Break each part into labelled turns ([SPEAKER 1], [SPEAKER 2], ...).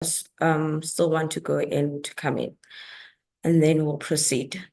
[SPEAKER 1] still want to go in to come in, and then we'll proceed.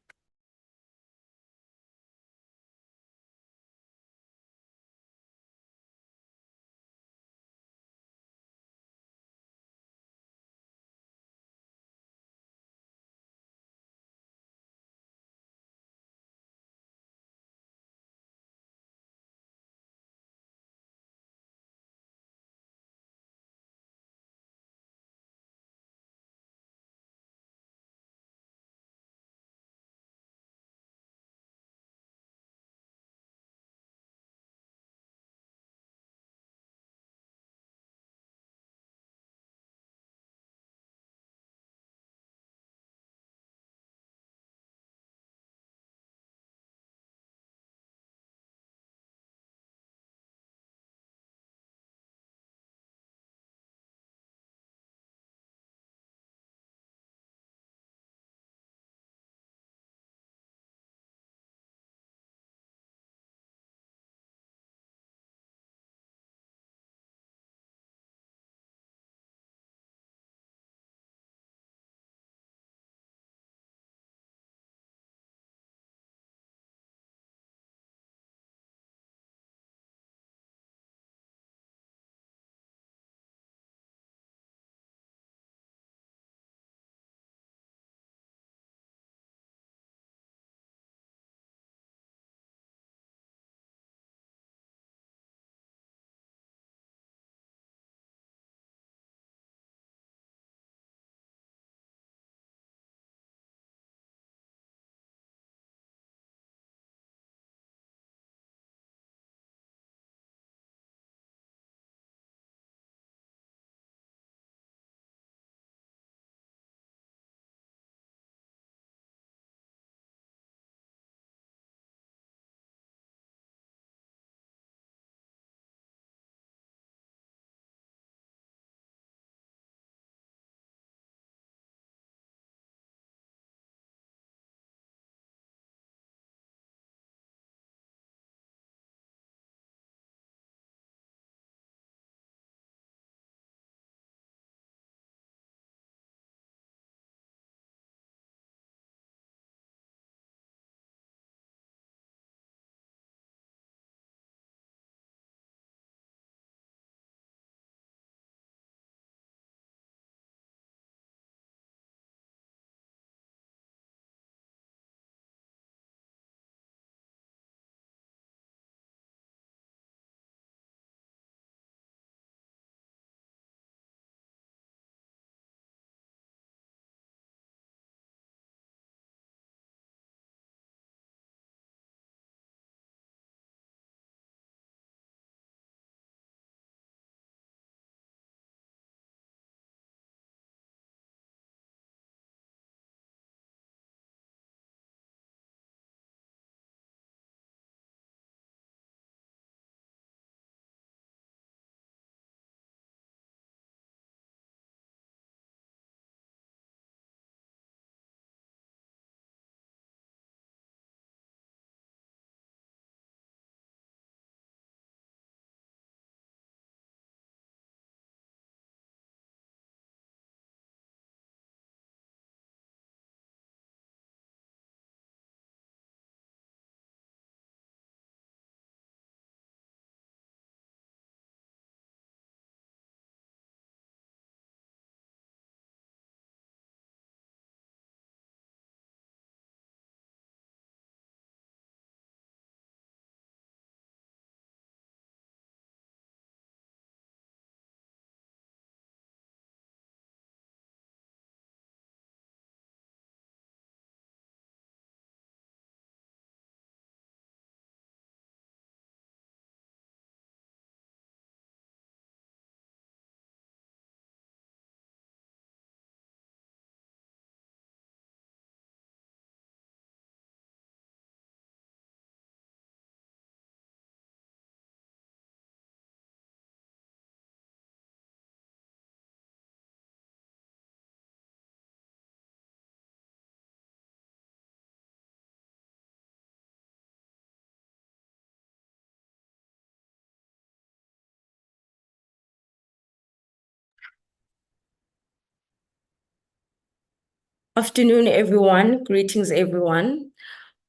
[SPEAKER 1] Afternoon, everyone. Greetings, everyone.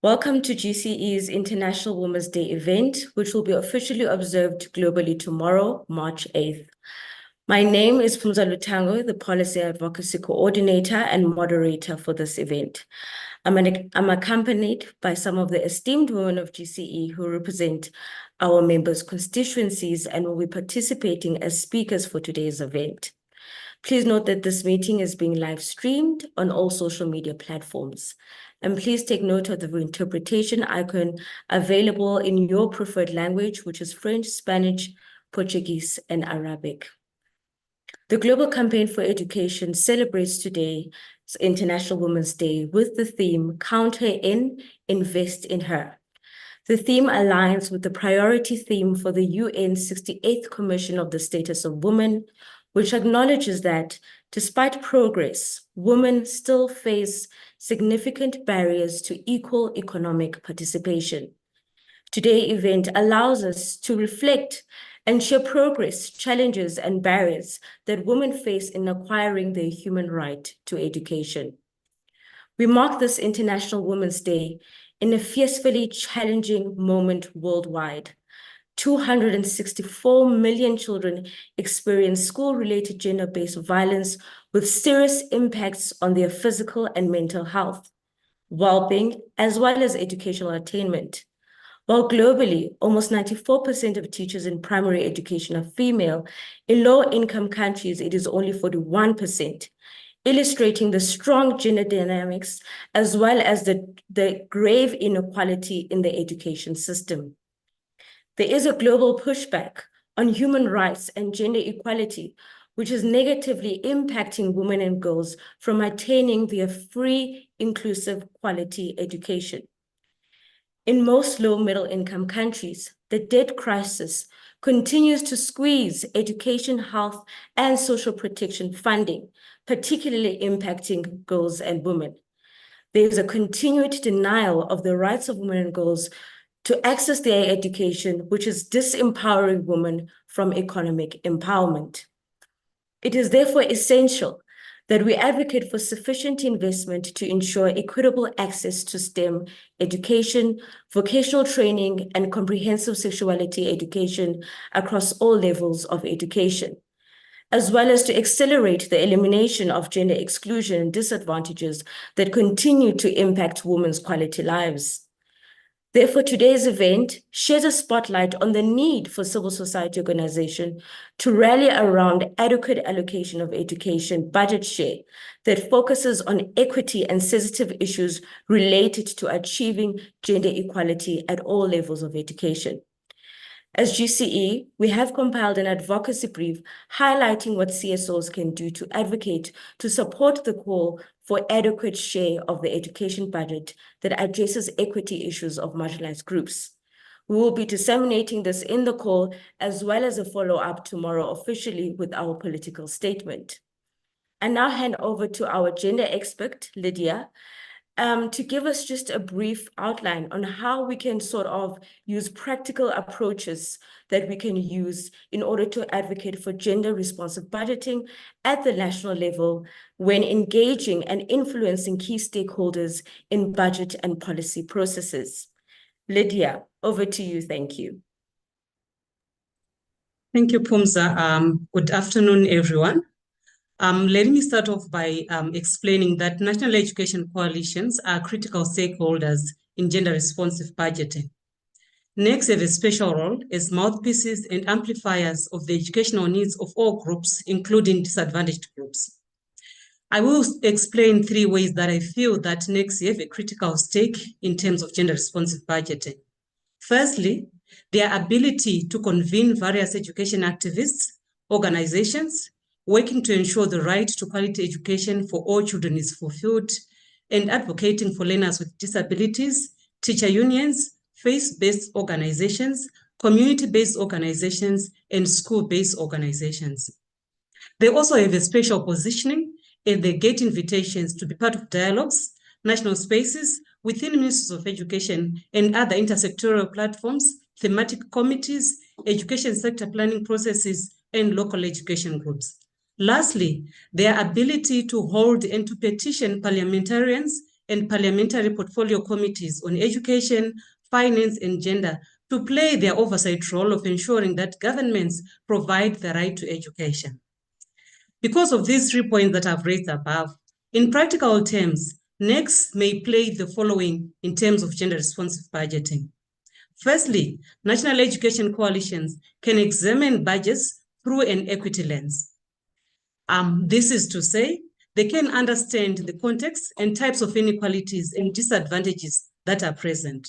[SPEAKER 1] Welcome to GCE's International Women's Day event, which will be officially observed globally tomorrow, March 8th. My name is Phumza Lutango, the Policy Advocacy Coordinator and moderator for this event. I'm accompanied by some of the esteemed women of GCE who represent our members' constituencies and will be participating as speakers for today's event. Please note that this meeting is being live streamed on all social media platforms. And please take note of the interpretation icon available in your preferred language, which is French, Spanish, Portuguese, and Arabic. The Global Campaign for Education celebrates today's International Women's Day with the theme, Count Her In, Invest in Her. The theme aligns with the priority theme for the UN 68th Commission of the Status of Women, which acknowledges that despite progress, women still face significant barriers to equal economic participation. Today's event allows us to reflect and share progress, challenges, and barriers that women face in acquiring their human right to education. We mark this International Women's Day in a fiercely challenging moment worldwide. 264 million children experience school-related gender-based violence with serious impacts on their physical and mental health, well-being, as well as educational attainment. While globally, almost 94% of teachers in primary education are female, in low-income countries, it is only 41%, illustrating the strong gender dynamics as well as the grave inequality in the education system. There is a global pushback on human rights and gender equality, which is negatively impacting women and girls from attaining their free, inclusive, quality education. In most low-middle-income countries, the debt crisis continues to squeeze education, health, and social protection funding, particularly impacting girls and women. There is a continued denial of the rights of women and girls to access their education, which is disempowering women from economic empowerment. It is therefore essential that we advocate for sufficient investment to ensure equitable access to STEM education, vocational training, and comprehensive sexuality education across all levels of education, as well as to accelerate the elimination of gender exclusion and disadvantages that continue to impact women's quality lives. Therefore, today's event sheds a spotlight on the need for civil society organizations to rally around adequate allocation of education budget share that focuses on equity and sensitive issues related to achieving gender equality at all levels of education. As GCE, we have compiled an advocacy brief highlighting what CSOs can do to advocate to support the call for adequate share of the education budget that addresses equity issues of marginalized groups. We will be disseminating this in the call as well as a follow-up tomorrow officially with our political statement. I now hand over to our gender expert, Lydia, to give us just a brief outline on how we can sort of use practical approaches that we can use in order to advocate for gender-responsive budgeting at the national level when engaging and influencing key stakeholders in budget and policy processes. Lydia, over to you. Thank you.
[SPEAKER 2] Thank you, Phumza. Good afternoon, everyone. Let me start off by explaining that national education coalitions are critical stakeholders in gender-responsive budgeting. NECs have a special role as mouthpieces and amplifiers of the educational needs of all groups, including disadvantaged groups. I will explain 3 ways that I feel that NECs have a critical stake in terms of gender-responsive budgeting. Firstly, their ability to convene various education activists, organizations, working to ensure the right to quality education for all children is fulfilled, and advocating for learners with disabilities, teacher unions, faith-based organizations, community-based organizations, and school-based organizations. They also have a special positioning and they get invitations to be part of dialogues, national spaces within ministries of education and other intersectoral platforms, thematic committees, education sector planning processes, and local education groups. Lastly, their ability to hold and to petition parliamentarians and parliamentary portfolio committees on education, finance, and gender to play their oversight role of ensuring that governments provide the right to education. Because of these 3 points that I've raised above, in practical terms, NECS may play the following in terms of gender-responsive budgeting. Firstly, national education coalitions can examine budgets through an equity lens. This is to say, they can understand the context and types of inequalities and disadvantages that are present.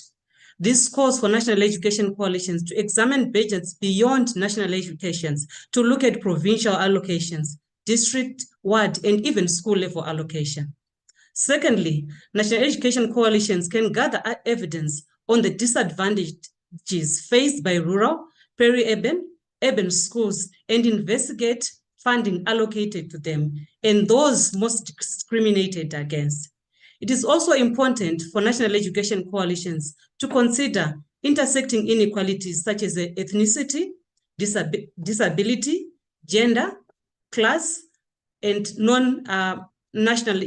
[SPEAKER 2] This calls for national education coalitions to examine budgets beyond national educations, to look at provincial allocations, district, ward, and even school level allocation. Secondly, national education coalitions can gather evidence on the disadvantages faced by rural, peri-urban, urban schools and investigate funding allocated to them and those most discriminated against. It is also important for national education coalitions to consider intersecting inequalities such as ethnicity, disability, gender, class, and non-national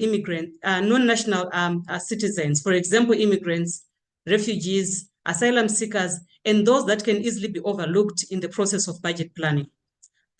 [SPEAKER 2] citizens, for example, immigrants, refugees, asylum seekers, and those that can easily be overlooked in the process of budget planning.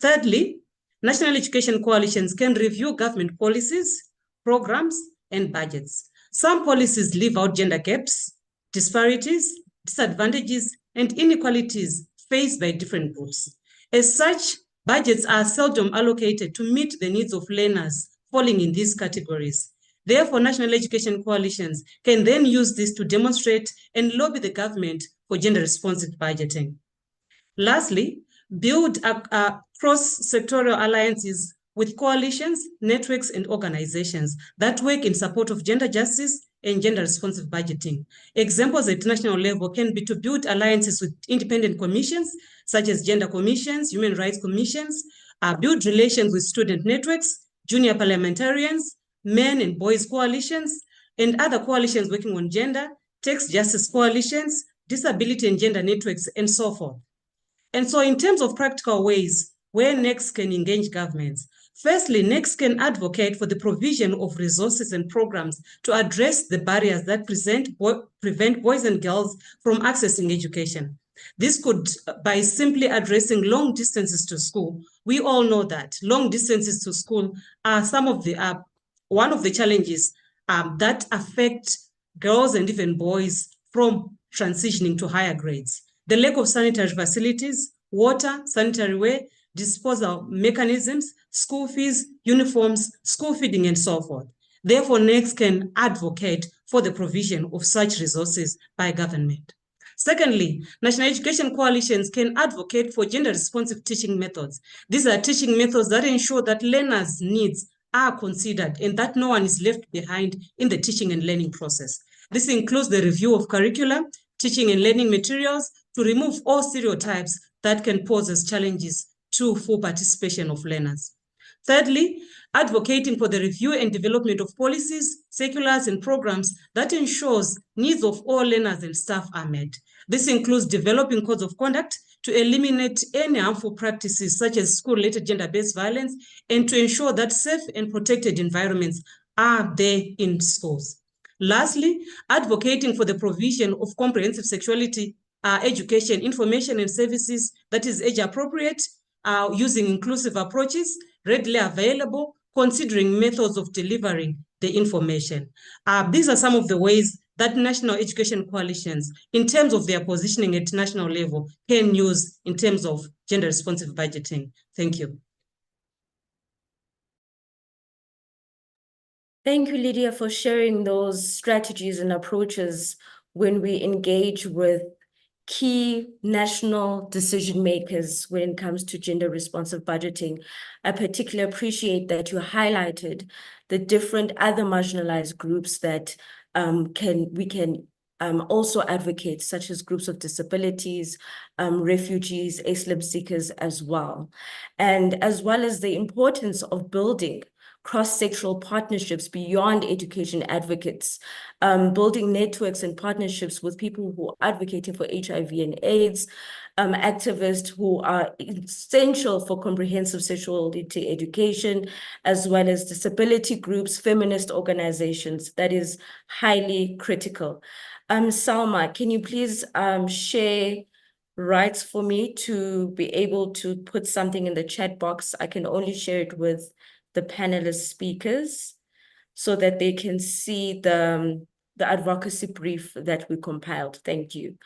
[SPEAKER 2] Thirdly, national education coalitions can review government policies, programs, and budgets. Some policies leave out gender gaps, disparities, disadvantages, and inequalities faced by different groups. As such, budgets are seldom allocated to meet the needs of learners falling in these categories. Therefore, national education coalitions can then use this to demonstrate and lobby the government for gender-responsive budgeting. Lastly, build cross-sectoral alliances with coalitions, networks, and organizations that work in support of gender justice and gender-responsive budgeting. Examples at national level can be to build alliances with independent commissions, such as gender commissions, human rights commissions, build relations with student networks, junior parliamentarians, men and boys coalitions, and other coalitions working on gender, tax justice coalitions, disability and gender networks, and so forth. And so in terms of practical ways where NECS can engage governments, firstly, NECS can advocate for the provision of resources and programs to address the barriers that prevent boys and girls from accessing education. This could, by simply addressing long distances to school. We all know that long distances to school are one of the challenges that affect girls and even boys from transitioning to higher grades. The lack of sanitary facilities, water, sanitary wear, disposal mechanisms, school fees, uniforms, school feeding, and so forth. Therefore, NECS can advocate for the provision of such resources by government. Secondly, national education coalitions can advocate for gender-responsive teaching methods. These are teaching methods that ensure that learners' needs are considered and that no one is left behind in the teaching and learning process. This includes the review of curricula, teaching and learning materials, to remove all stereotypes that can pose as challenges to full participation of learners. Thirdly, advocating for the review and development of policies, circulars, and programs that ensures needs of all learners and staff are met. This includes developing codes of conduct to eliminate any harmful practices such as school-related gender-based violence and to ensure that safe and protected environments are there in schools. Lastly, advocating for the provision of comprehensive sexuality education, information, and services that is age-appropriate, using inclusive approaches, readily available, considering methods of delivering the information. These are some of the ways that national education coalitions, in terms of their positioning at national level, can use in terms of gender-responsive budgeting. Thank you.
[SPEAKER 1] Thank you, Lydia, for sharing those strategies and approaches when we engage with key national decision makers when it comes to gender responsive budgeting. I particularly appreciate that you highlighted the different other marginalized groups that we can also advocate, such as groups of disabilities, refugees, asylum seekers as well. And as well as the importance of building cross-sectoral partnerships beyond education advocates, building networks and partnerships with people who are advocating for HIV and AIDS, activists who are essential for comprehensive sexuality education, as well as disability groups, feminist organizations. That is highly critical. Salma, can you please share rights for me to be able to put something in the chat box? I can only share it with the panelist speakers so that they can see the advocacy brief that we compiled. Thank you.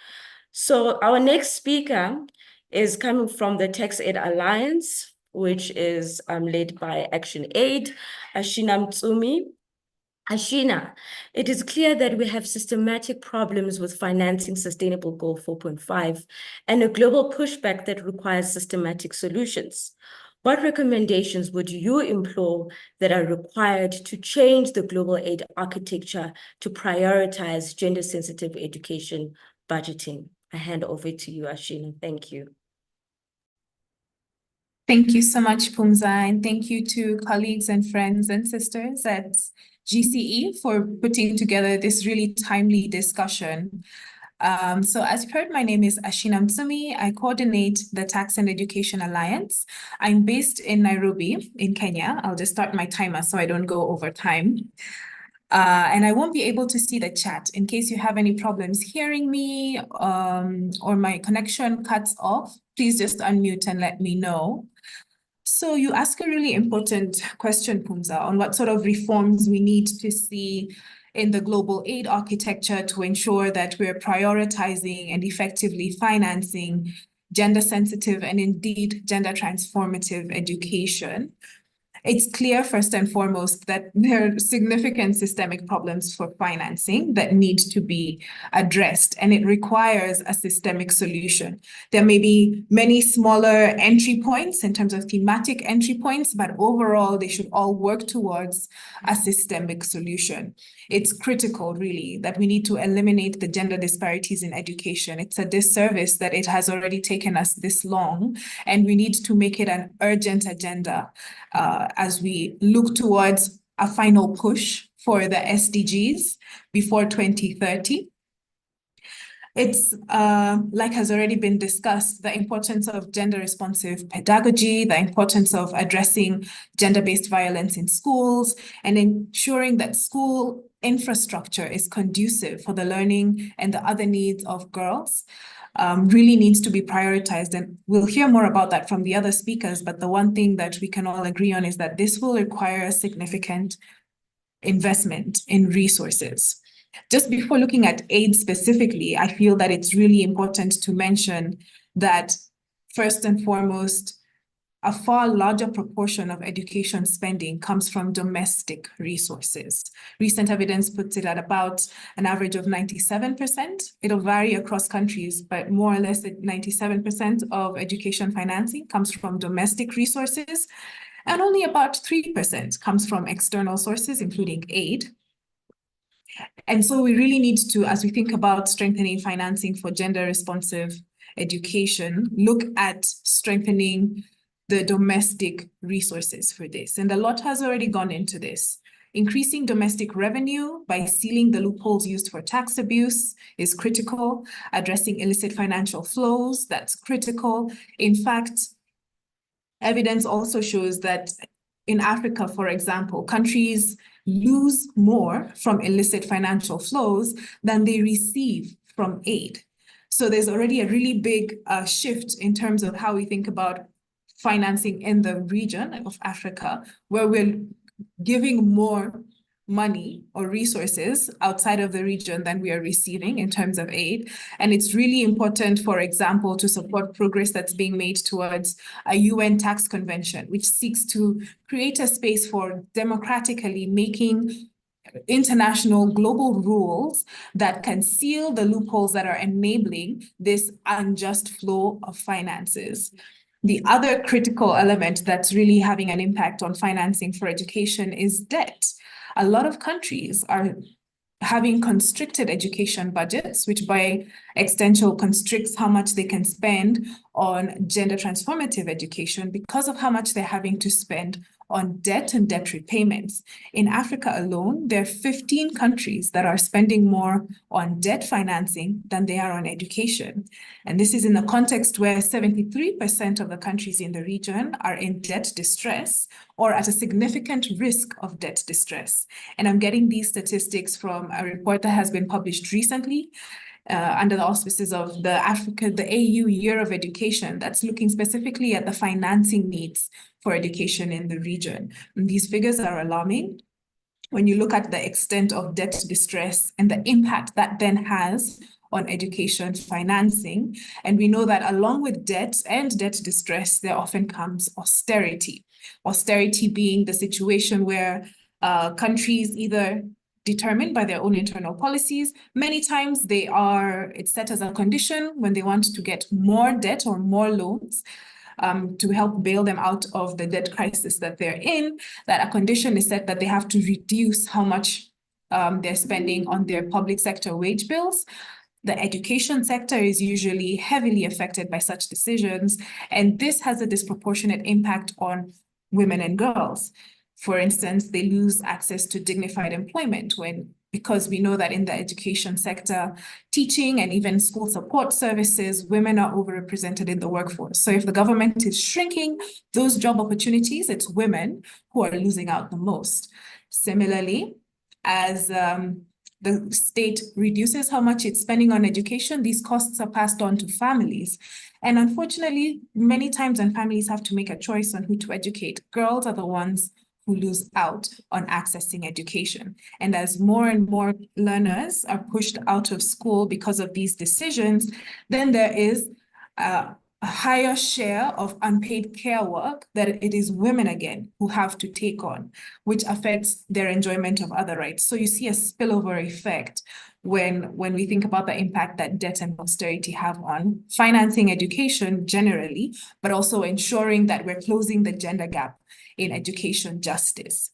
[SPEAKER 1] So our next speaker is coming from the TaxAid Alliance, which is led by Action Aid, Ashina Mtsumi. Ashina, it is clear that we have systematic problems with financing Sustainable Goal 4.5 and a global pushback that requires systematic solutions. What recommendations would you implore that are required to change the global aid architecture to prioritize gender-sensitive education budgeting? I hand over to you, Ashina. Thank you.
[SPEAKER 3] Thank you so much, Phumza, and thank you to colleagues and friends and sisters at GCE for putting together this really timely discussion. So as you heard, my name is Ashina Mtsumi. I coordinate the Tax and Education Alliance. I'm based in Nairobi in Kenya. I'll just start my timer so I don't go over time. And I won't be able to see the chat. In case you have any problems hearing me or my connection cuts off, please just unmute and let me know. So you ask a really important question, Phumza, on what sort of reforms we need to see in the global aid architecture to ensure that we're prioritizing and effectively financing gender-sensitive and indeed gender-transformative education. It's clear, first and foremost, that there are significant systemic problems for financing that need to be addressed, and it requires a systemic solution. There may be many smaller entry points in terms of thematic entry points, but overall, they should all work towards a systemic solution. It's critical, really, that we need to eliminate the gender disparities in education. It's a disservice that it has already taken us this long, and we need to make it an urgent agenda as we look towards a final push for the SDGs before 2030. It's, like has already been discussed, the importance of gender-responsive pedagogy, the importance of addressing gender-based violence in schools, and ensuring that school infrastructure is conducive for the learning and the other needs of girls. Really needs to be prioritized. And we'll hear more about that from the other speakers, but the one thing that we can all agree on is that this will require a significant investment in resources. Just before looking at aid specifically, I feel that it's really important to mention that first and foremost, a far larger proportion of education spending comes from domestic resources. Recent evidence puts it at about an average of 97%. It'll vary across countries, but more or less 97% of education financing comes from domestic resources, and only about 3% comes from external sources, including aid. And so we really need to, as we think about strengthening financing for gender-responsive education, look at strengthening the domestic resources for this. And a lot has already gone into this. Increasing domestic revenue by sealing the loopholes used for tax abuse is critical. Addressing illicit financial flows, that's critical. In fact, evidence also shows that in Africa, for example, countries lose more from illicit financial flows than they receive from aid. So there's already a really big shift in terms of how we think about financing in the region of Africa, where we're giving more money or resources outside of the region than we are receiving in terms of aid. And it's really important, for example, to support progress that's being made towards a UN tax convention, which seeks to create a space for democratically making international global rules that can seal the loopholes that are enabling this unjust flow of finances. The other critical element that's really having an impact on financing for education is debt. A lot of countries are having constricted education budgets, which by extension constricts how much they can spend on gender transformative education because of how much they're having to spend on debt and debt repayments. In Africa alone, there are 15 countries that are spending more on debt financing than they are on education. And this is in a context where 73% of the countries in the region are in debt distress or at a significant risk of debt distress. And I'm getting these statistics from a report that has been published recently under the auspices of the AU Year of Education, that's looking specifically at the financing needs for education in the region. And these figures are alarming when you look at the extent of debt distress and the impact that then has on education financing. And we know that along with debt and debt distress, there often comes austerity. Austerity being the situation where countries either determined by their own internal policies. Many times it's set as a condition when they want to get more debt or more loans to help bail them out of the debt crisis that they're in, that a condition is set that they have to reduce how much they're spending on their public sector wage bills. The education sector is usually heavily affected by such decisions, and this has a disproportionate impact on women and girls. For instance, they lose access to dignified employment because we know that in the education sector, teaching and even school support services, women are overrepresented in the workforce. So if the government is shrinking those job opportunities, it's women who are losing out the most. Similarly, as the state reduces how much it's spending on education, these costs are passed on to families. And unfortunately, many times when families have to make a choice on who to educate, girls are the ones who lose out on accessing education. And as more and more learners are pushed out of school because of these decisions, then there is a higher share of unpaid care work that it is women again who have to take on, which affects their enjoyment of other rights. So you see a spillover effect when we think about the impact that debt and austerity have on financing education generally, but also ensuring that we're closing the gender gap in education justice.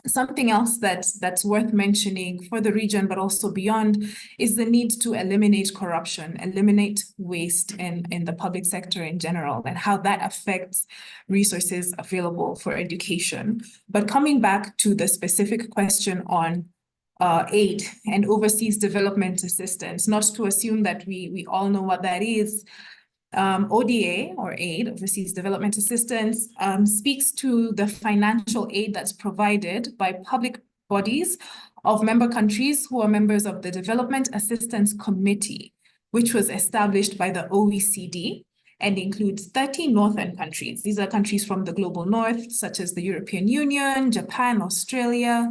[SPEAKER 3] Something else that's worth mentioning for the region, but also beyond, is the need to eliminate corruption, eliminate waste in the public sector in general, and how that affects resources available for education. But coming back to the specific question on aid and overseas development assistance, not to assume that we all know what that is. ODA, or aid, overseas development assistance, speaks to the financial aid that's provided by public bodies of member countries who are members of the Development Assistance Committee, which was established by the OECD and includes 30 northern countries. These are countries from the global north, such as the European Union, Japan, Australia,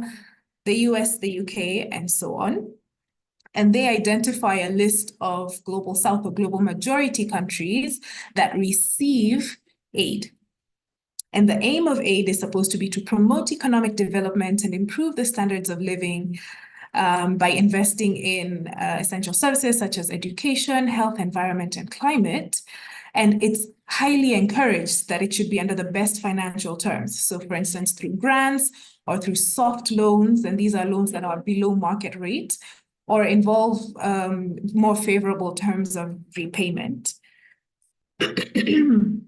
[SPEAKER 3] the US, the UK, and so on. And they identify a list of global south or global majority countries that receive aid. And the aim of aid is supposed to be to promote economic development and improve the standards of living by investing in essential services such as education, health, environment, and climate. And it's highly encouraged that it should be under the best financial terms. So for instance, through grants or through soft loans, and these are loans that are below market rate, or involve more favorable terms of repayment. And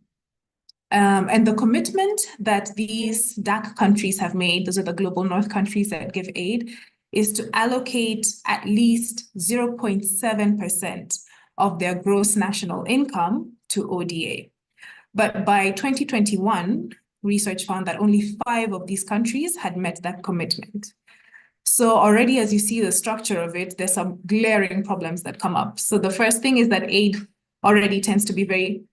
[SPEAKER 3] the commitment that these DAC countries have made, those are the global north countries that give aid, is to allocate at least 0.7% of their gross national income to ODA. But by 2021, research found that only 5 of these countries had met that commitment. So already, as you see the structure of it, there's some glaring problems that come up. So the first thing is that aid already tends to be very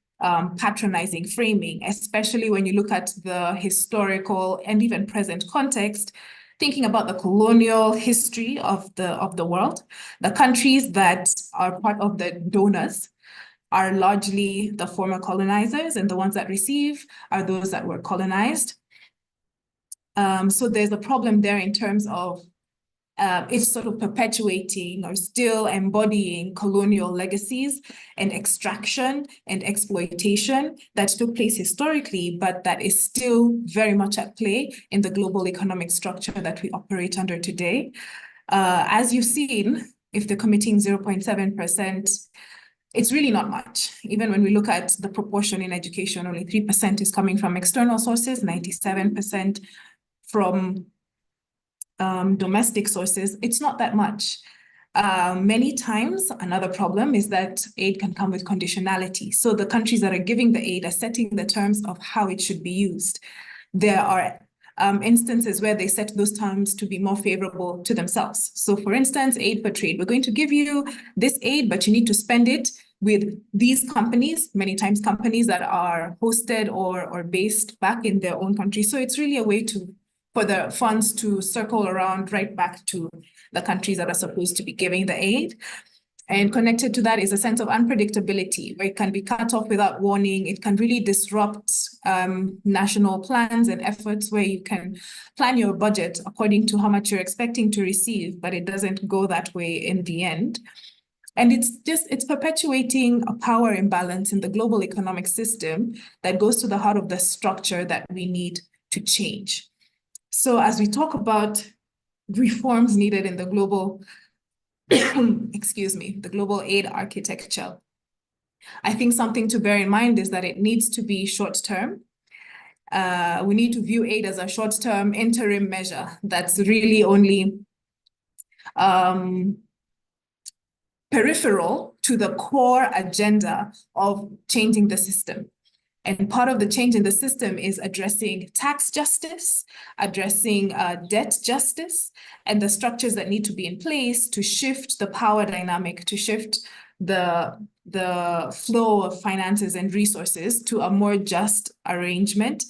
[SPEAKER 3] patronizing framing, especially when you look at the historical and even present context, thinking about the colonial history of the world. The countries that are part of the donors are largely the former colonizers, and the ones that receive are those that were colonized. So there's a problem there in terms of it's sort of perpetuating or still embodying colonial legacies and extraction and exploitation that took place historically, but that is still very much at play in the global economic structure that we operate under today. As you've seen, if they're committing 0.7% it's really not much. Even when we look at the proportion in education, only 3% is coming from external sources, 97% from domestic sources. It's not that much. Many times, another problem is that aid can come with conditionality. So the countries that are giving the aid are setting the terms of how it should be used. There are instances where they set those terms to be more favorable to themselves. So for instance, aid for trade, we're going to give you this aid, but you need to spend it with these companies, many times companies that are hosted or based back in their own country. So it's really a way for the funds to circle around right back to the countries that are supposed to be giving the aid. And connected to that is a sense of unpredictability, where it can be cut off without warning. It can really disrupt national plans and efforts, where you can plan your budget according to how much you're expecting to receive, but it doesn't go that way in the end. And it's perpetuating a power imbalance in the global economic system that goes to the heart of the structure that we need to change. So as we talk about reforms needed in the global, excuse me, the global aid architecture, I think something to bear in mind is that it needs to be short-term. We need to view aid as a short-term interim measure that's really only peripheral to the core agenda of changing the system. And part of the change in the system is addressing tax justice, addressing debt justice, and the structures that need to be in place to shift the power dynamic, to shift the flow of finances and resources to a more just arrangement.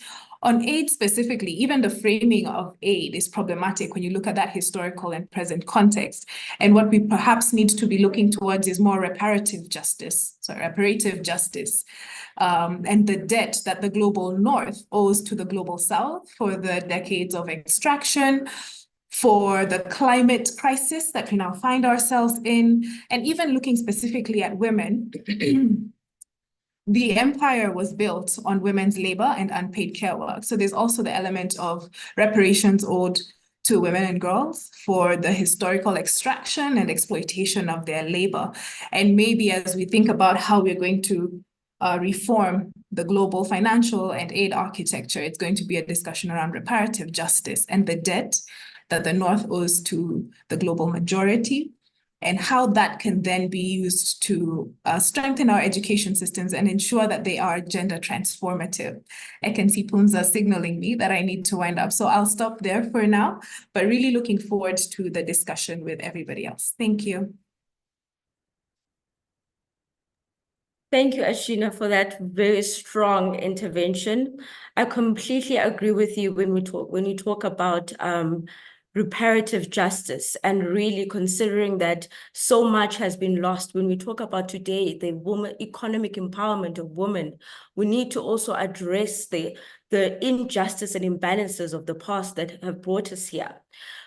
[SPEAKER 3] On aid specifically, even the framing of aid is problematic when you look at that historical and present context. And what we perhaps need to be looking towards is more reparative justice, and the debt that the global North owes to the global South for the decades of extraction, for the climate crisis that we now find ourselves in, and even looking specifically at women. The empire was built on women's labor and unpaid care work. So there's also the element of reparations owed to women and girls for the historical extraction and exploitation of their labor. And maybe as we think about how we're going to reform the global financial and aid architecture, it's going to be a discussion around reparative justice and the debt that the North owes to the global majority, and how that can then be used to strengthen our education systems and ensure that they are gender transformative. I can see Phumza signaling me that I need to wind up, so I'll stop there for now, but really looking forward to the discussion with everybody else. Thank you.
[SPEAKER 1] Thank you, Ashina, for that very strong intervention. I completely agree with you when you talk about reparative justice, and really considering that so much has been lost. When we talk about today, the economic empowerment of women, we need to also address the injustice and imbalances of the past that have brought us here.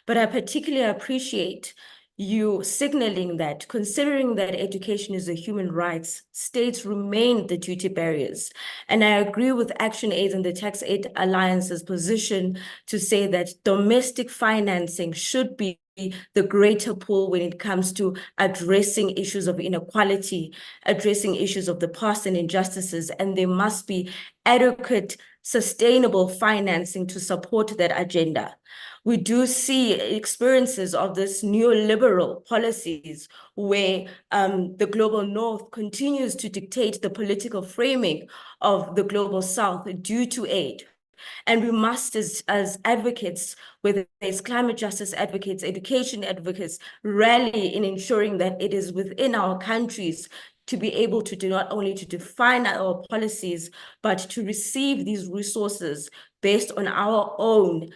[SPEAKER 1] But I particularly appreciate you signaling that, considering that education is a human right, states remain the duty barriers. And I agree with ActionAid and the Tax Aid Alliance's position to say that domestic financing should be the greater pull when it comes to addressing issues of inequality, addressing issues of the past and injustices, and there must be adequate, sustainable financing to support that agenda. We do see experiences of this neoliberal policies where the global North continues to dictate the political framing of the global South due to aid. And we must, as advocates, whether it's climate justice advocates, education advocates, rally in ensuring that it is within our countries to be able to not only to define our policies, but to receive these resources based on our own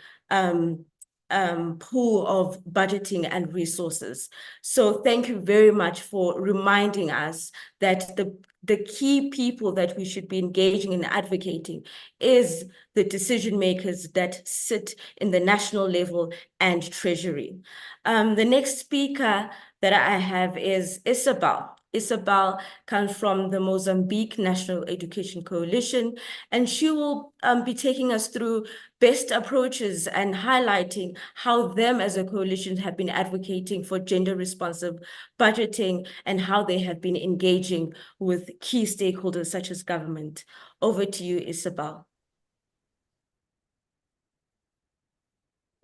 [SPEAKER 1] pool of budgeting and resources. So thank you very much for reminding us that the key people that we should be engaging in advocating is the decision makers that sit in the national level and Treasury. The next speaker that I have is Isabel. Isabel comes from the Mozambique National Education Coalition, and she will be taking us through best approaches and highlighting how them as a coalition have been advocating for gender-responsive budgeting and how they have been engaging with key stakeholders such as government. Over to you, Isabel.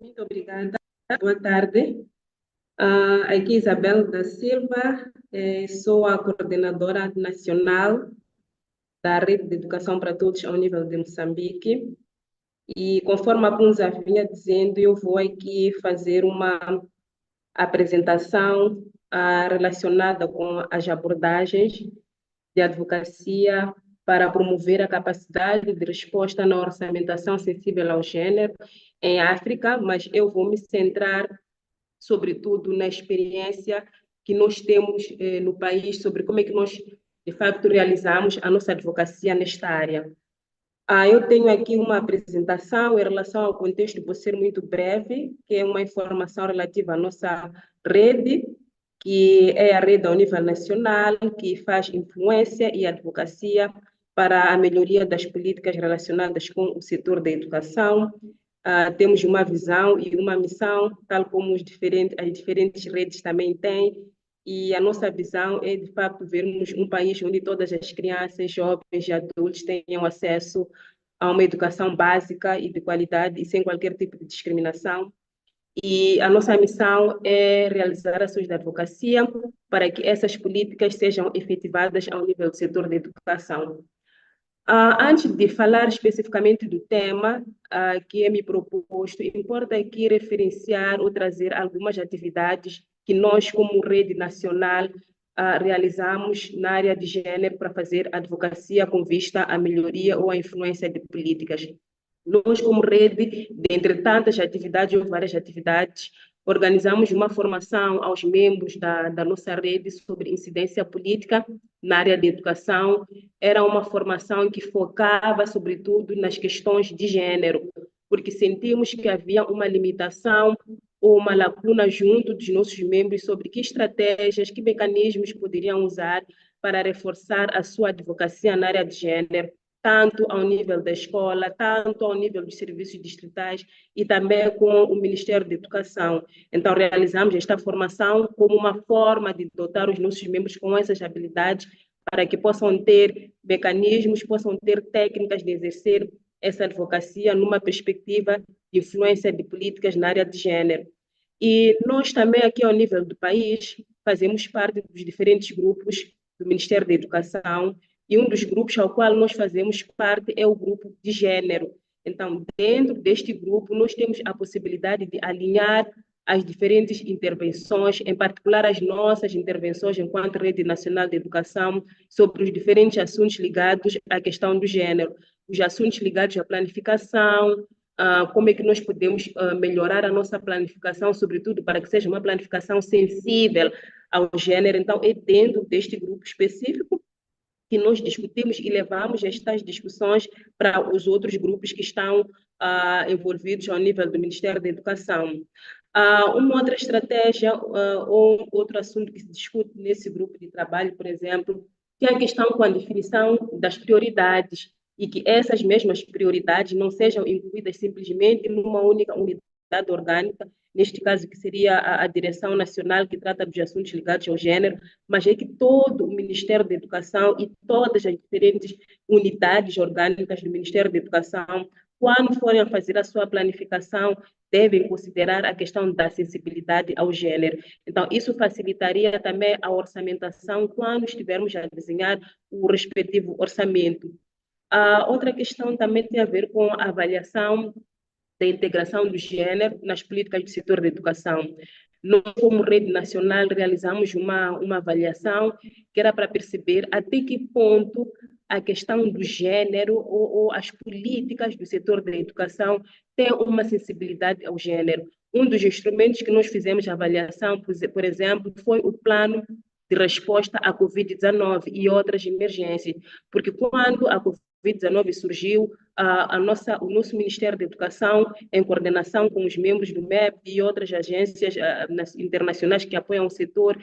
[SPEAKER 4] Muito obrigada. Boa tarde. Aqui Isabel da Silva, sou a coordenadora nacional da Rede de Educação para Todos ao nível de Moçambique. E conforme a Punza vinha dizendo, eu vou aqui fazer uma apresentação relacionada com as abordagens de advocacia para promover a capacidade de resposta na orçamentação sensível ao gênero em África, mas eu vou me centrar sobretudo na experiência que nós temos no país sobre como é que nós, de facto, realizamos a nossa advocacia nesta área. Eu tenho aqui uma apresentação em relação ao contexto, vou ser muito breve, que é uma informação relativa à nossa rede, que é a rede ao nível nacional, que faz influência e advocacia para a melhoria das políticas relacionadas com o setor da educação. Temos uma visão e uma missão, tal como as diferentes redes também têm, e a nossa visão é, de facto, vermos um país onde todas as crianças, jovens e adultos tenham acesso a uma educação básica e de qualidade e sem qualquer tipo de discriminação. E a nossa missão é realizar ações de advocacia para que essas políticas sejam efetivadas ao nível do setor da educação. Antes de falar especificamente do tema que é me proposto, importa aqui referenciar ou trazer algumas atividades que nós, como rede nacional, realizamos na área de gênero para fazer advocacia com vista à melhoria ou à influência de políticas. Nós, como rede, dentre tantas atividades ou várias atividades, organizamos uma formação aos membros da nossa rede sobre incidência política na área de educação. Era uma formação que focava, sobretudo, nas questões de gênero, porque sentimos que havia uma limitação ou uma lacuna junto dos nossos membros sobre que estratégias, que mecanismos poderiam usar para reforçar a sua advocacia na área de gênero, tanto ao nível da escola, tanto ao nível dos serviços distritais e também com o Ministério da Educação. Então, realizamos esta formação como uma forma de dotar os nossos membros com essas habilidades para que possam ter mecanismos, possam ter técnicas de exercer essa advocacia numa perspectiva de influência de políticas na área de gênero. E nós também, aqui ao nível do país, fazemos parte dos diferentes grupos do Ministério da Educação, e um dos grupos ao qual nós fazemos parte é o grupo de gênero. Então, dentro deste grupo, nós temos a possibilidade de alinhar as diferentes intervenções, em particular as nossas intervenções enquanto Rede Nacional de Educação, sobre os diferentes assuntos ligados à questão do gênero, os assuntos ligados à planificação, como é que nós podemos melhorar a nossa planificação, sobretudo para que seja uma planificação sensível ao gênero. Então, é dentro deste grupo específico que nós discutimos e levamos estas discussões para os outros grupos que estão envolvidos ao nível do Ministério da Educação. Uma outra estratégia ou outro assunto que se discute nesse grupo de trabalho, por exemplo, que é a questão com a definição das prioridades e que essas mesmas prioridades não sejam incluídas simplesmente numa única unidade orgânica, neste caso que seria a Direção Nacional que trata dos assuntos ligados ao gênero, mas é que todo o Ministério da Educação e todas as diferentes unidades orgânicas do Ministério da Educação, quando forem a fazer a sua planificação, devem considerar a questão da sensibilidade ao gênero. Então, isso facilitaria também a orçamentação quando estivermos a desenhar o respectivo orçamento. Outra questão também tem a ver com a avaliação da integração do gênero nas políticas do setor da educação. Nós, como Rede Nacional, realizamos uma avaliação que era para perceber até que ponto a questão do gênero ou as políticas do setor da educação têm uma sensibilidade ao gênero. Um dos instrumentos que nós fizemos a avaliação, por exemplo, foi o plano de resposta à Covid-19 e outras emergências, porque quando a Covid-19 surgiu, o nosso Ministério da Educação, em coordenação com os membros do MEP e outras agências internacionais que apoiam o setor,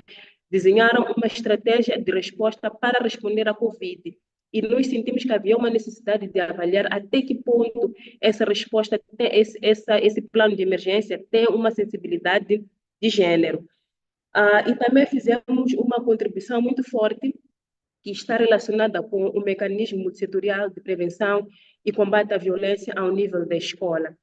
[SPEAKER 4] desenharam uma estratégia de resposta para responder à Covid. E nós sentimos que havia uma necessidade de avaliar até que ponto essa resposta, esse plano de emergência tem uma sensibilidade de gênero. E também fizemos uma contribuição muito forte que está relacionada com o mecanismo multissetorial de prevenção e combate à violência ao nível da escola.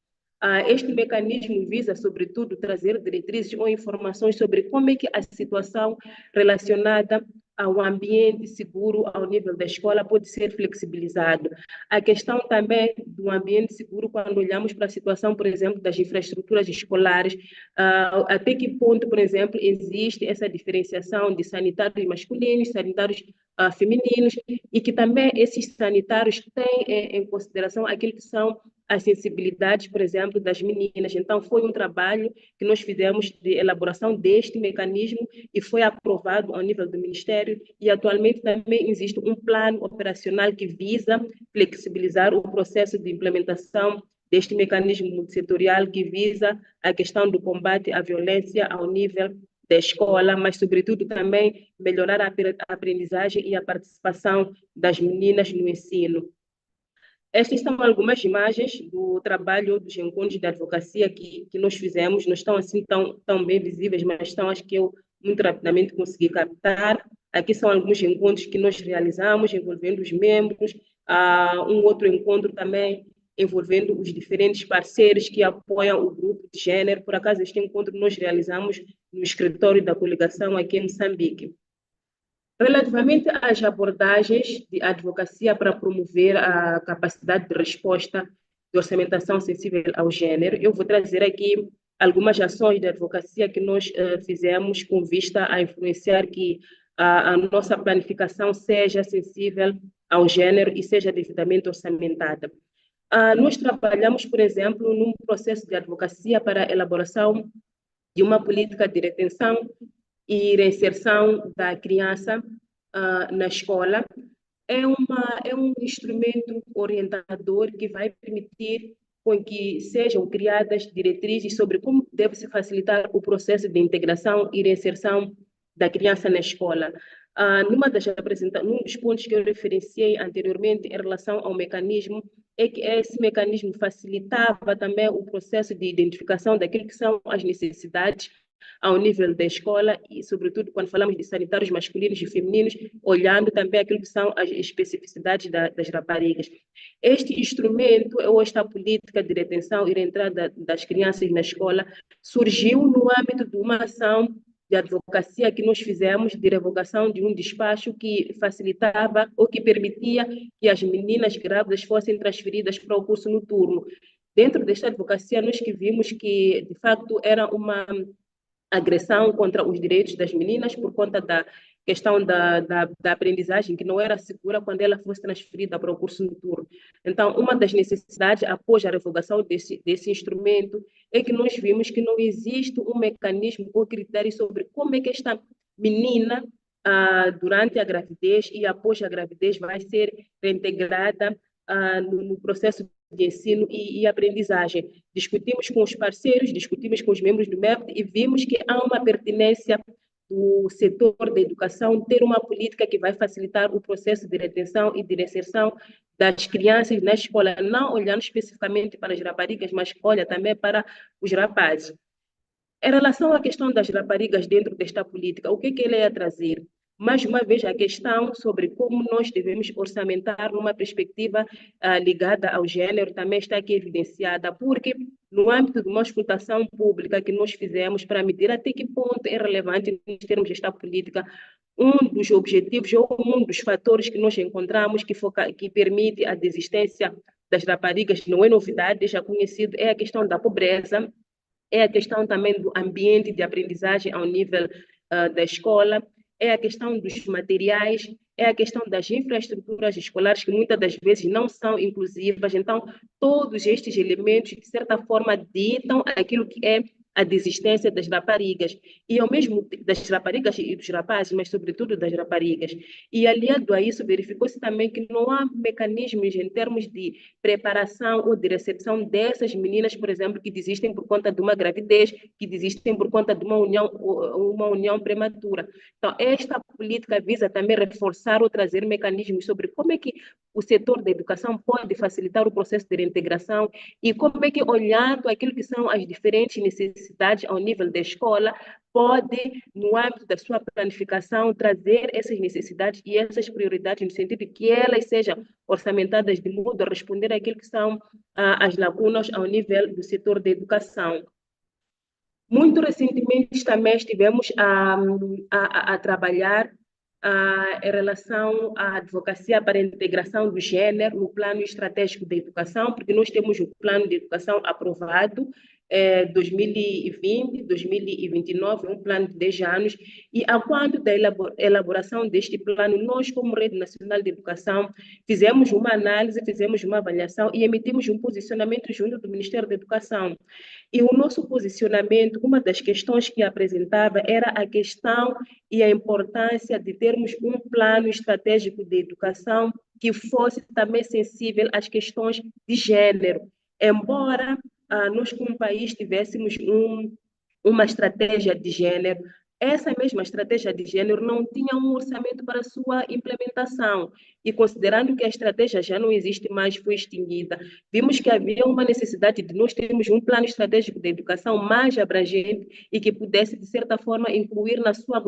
[SPEAKER 4] Este mecanismo visa, sobretudo, trazer diretrizes ou informações sobre como é que a situação relacionada ao ambiente seguro ao nível da escola pode ser flexibilizado. A questão também do ambiente seguro, quando olhamos para a situação, por exemplo, das infraestruturas escolares, até que ponto, por exemplo, existe essa diferenciação de sanitários masculinos, sanitários femininos, e que também esses sanitários têm em consideração aquilo que são as sensibilidades, por exemplo, das meninas. Então, foi um trabalho que nós fizemos de elaboração deste mecanismo e foi aprovado ao nível do Ministério, e atualmente também existe um plano operacional que visa flexibilizar o processo de implementação deste mecanismo multissetorial que visa a questão do combate à violência ao nível da escola, mas, sobretudo, também melhorar a aprendizagem e a participação das meninas no ensino. Estas são algumas imagens do trabalho dos encontros de advocacia que nós fizemos. Não estão assim tão bem visíveis, mas estão, acho que eu muito rapidamente consegui captar. Aqui são alguns encontros que nós realizamos, envolvendo os membros. Um outro encontro também envolvendo os diferentes parceiros que apoiam o grupo de gênero. Por acaso, este encontro nós realizamos no escritório da coligação aqui em Moçambique. Relativamente às abordagens de advocacia para promover a capacidade de resposta de orçamentação sensível ao gênero, eu vou trazer aqui algumas ações de advocacia que nós fizemos com vista a influenciar que a nossa planificação seja sensível ao gênero e seja devidamente orçamentada. Nós trabalhamos, por exemplo, num processo de advocacia para a elaboração de uma política de retenção e reinserção da criança na escola. É um instrumento orientador que vai permitir com que sejam criadas diretrizes sobre como deve se facilitar o processo de integração e reinserção da criança na escola. Num dos pontos que eu referenciei anteriormente em relação ao mecanismo, é que esse mecanismo facilitava também o processo de identificação daquilo que são as necessidades ao nível da escola e, sobretudo, quando falamos de sanitários masculinos e femininos, olhando também aquilo que são as especificidades das raparigas. Este instrumento, ou esta política de retenção e reentrada das crianças na escola, surgiu no âmbito de uma ação de advocacia que nós fizemos de revogação de um despacho que facilitava ou que permitia que as meninas grávidas fossem transferidas para o curso noturno. Dentro desta advocacia, nós que vimos que, de facto, era uma agressão contra os direitos das meninas por conta da questão da aprendizagem, que não era segura quando ela fosse transferida para o curso noturno. Então, uma das necessidades, após a revogação desse instrumento, é que nós vimos que não existe um mecanismo ou critério sobre como é que esta menina, durante a gravidez e após a gravidez, vai ser reintegrada no processo de ensino e aprendizagem. Discutimos com os parceiros, discutimos com os membros do MEP e vimos que há uma pertinência do setor da educação ter uma política que vai facilitar o processo de retenção e de reinserção das crianças na escola, não olhando especificamente para as raparigas, mas olha também para os rapazes. Em relação à questão das raparigas dentro desta política, o que ela ia trazer? Mais uma vez, a questão sobre como nós devemos orçamentar numa perspectiva ligada ao gênero também está aqui evidenciada, porque no âmbito de uma escutação pública que nós fizemos para medir até que ponto é relevante em termos desta política, um dos objetivos ou um dos fatores que nós encontramos que permite a desistência das raparigas, não é novidade, já conhecido, é a questão da pobreza, é a questão também do ambiente de aprendizagem ao nível da escola, é a questão dos materiais, é a questão das infraestruturas escolares, que muitas das vezes não são inclusivas. Então, todos estes elementos, de certa forma, ditam aquilo que é a desistência das raparigas, e ao mesmo das raparigas e dos rapazes, mas sobretudo das raparigas. E aliado a isso, verificou-se também que não há mecanismos em termos de preparação ou de recepção dessas meninas, por exemplo, que desistem por conta de uma gravidez, que desistem por conta de uma união prematura. Então, esta política visa também reforçar ou trazer mecanismos sobre como é que o setor da educação pode facilitar o processo de reintegração e como é que, olhando aquilo que são as diferentes necessidades ao nível da escola, pode, no âmbito da sua planificação, trazer essas necessidades e essas prioridades no sentido de que elas sejam orçamentadas de modo a responder àquilo que são as lacunas ao nível do setor da educação. Muito recentemente também estivemos a trabalhar em relação à advocacia para a integração do gênero no plano estratégico da educação, porque nós temos o plano de educação aprovado 2020, 2029, um plano de 10 anos, e a quando da elaboração deste plano, nós, como Rede Nacional de Educação, fizemos uma análise, fizemos uma avaliação e emitimos um posicionamento junto do Ministério da Educação. E o nosso posicionamento, uma das questões que apresentava era a questão e a importância de termos um plano estratégico de educação que fosse também sensível às questões de gênero. Embora nós, como país, tivéssemos uma estratégia de gênero, essa mesma estratégia de gênero não tinha um orçamento para sua implementação. E considerando que a estratégia já não existe mais, foi extinguida, vimos que havia uma necessidade de nós termos um plano estratégico de educação mais abrangente e que pudesse, de certa forma, incluir na sua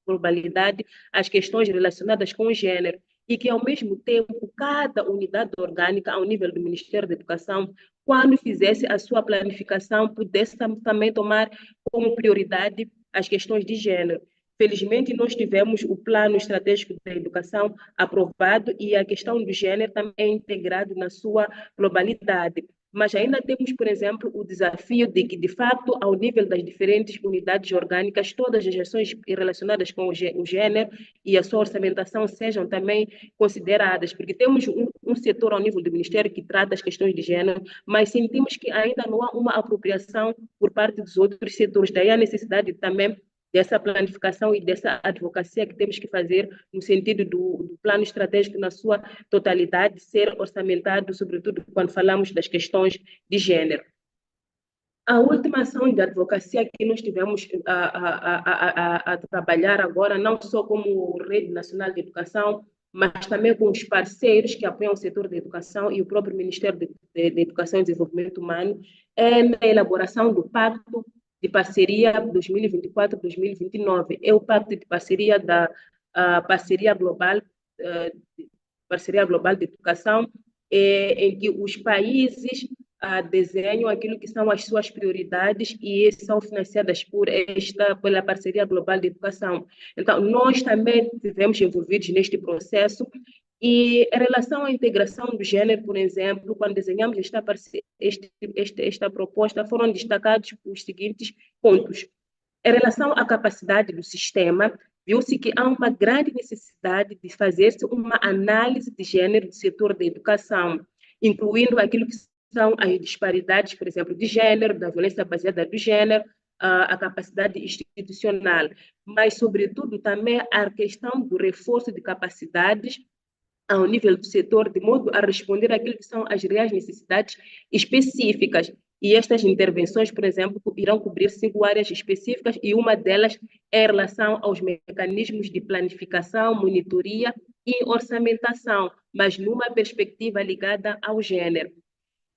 [SPEAKER 4] globalidade as questões relacionadas com o gênero. E que, ao mesmo tempo, cada unidade orgânica, ao nível do Ministério da Educação, quando fizesse a sua planificação, pudesse também tomar como prioridade as questões de gênero. Felizmente, nós tivemos o Plano Estratégico da Educação aprovado e a questão do gênero também é integrado na sua globalidade. Mas ainda temos, por exemplo, o desafio de que, de facto, ao nível das diferentes unidades orgânicas, todas as ações relacionadas com o gênero e a sua orçamentação sejam também consideradas, porque temos um setor ao nível do Ministério que trata as questões de gênero, mas sentimos que ainda não há uma apropriação por parte dos outros setores, daí a necessidade também dessa planificação e dessa advocacia que temos que fazer no sentido do plano estratégico na sua totalidade ser orçamentado, sobretudo quando falamos das questões de gênero. A última ação de advocacia que nós tivemos a trabalhar agora, não só como Rede Nacional de Educação, mas também com os parceiros que apoiam o setor da educação e o próprio Ministério de Educação e Desenvolvimento Humano, é na elaboração do Pacto de Parceria 2024-2029. É o Pacto de Parceria da Parceria Global de Educação, em que os países desenham aquilo que são as suas prioridades e são financiadas pela Parceria Global de Educação. Então, nós também estivemos envolvidos neste processo e em relação à integração do gênero, por exemplo, quando desenhamos esta proposta, foram destacados os seguintes pontos. Em relação à capacidade do sistema, viu-se que há uma grande necessidade de fazer-se uma análise de gênero do setor da educação, incluindo aquilo que são as disparidades, por exemplo, de gênero, da violência baseada no gênero, a capacidade institucional, mas, sobretudo, também a questão do reforço de capacidades ao nível do setor, de modo a responder àquilo que são as reais necessidades específicas. E estas intervenções, por exemplo, irão cobrir 5 áreas específicas e uma delas é em relação aos mecanismos de planificação, monitoria e orçamentação, mas numa perspectiva ligada ao gênero.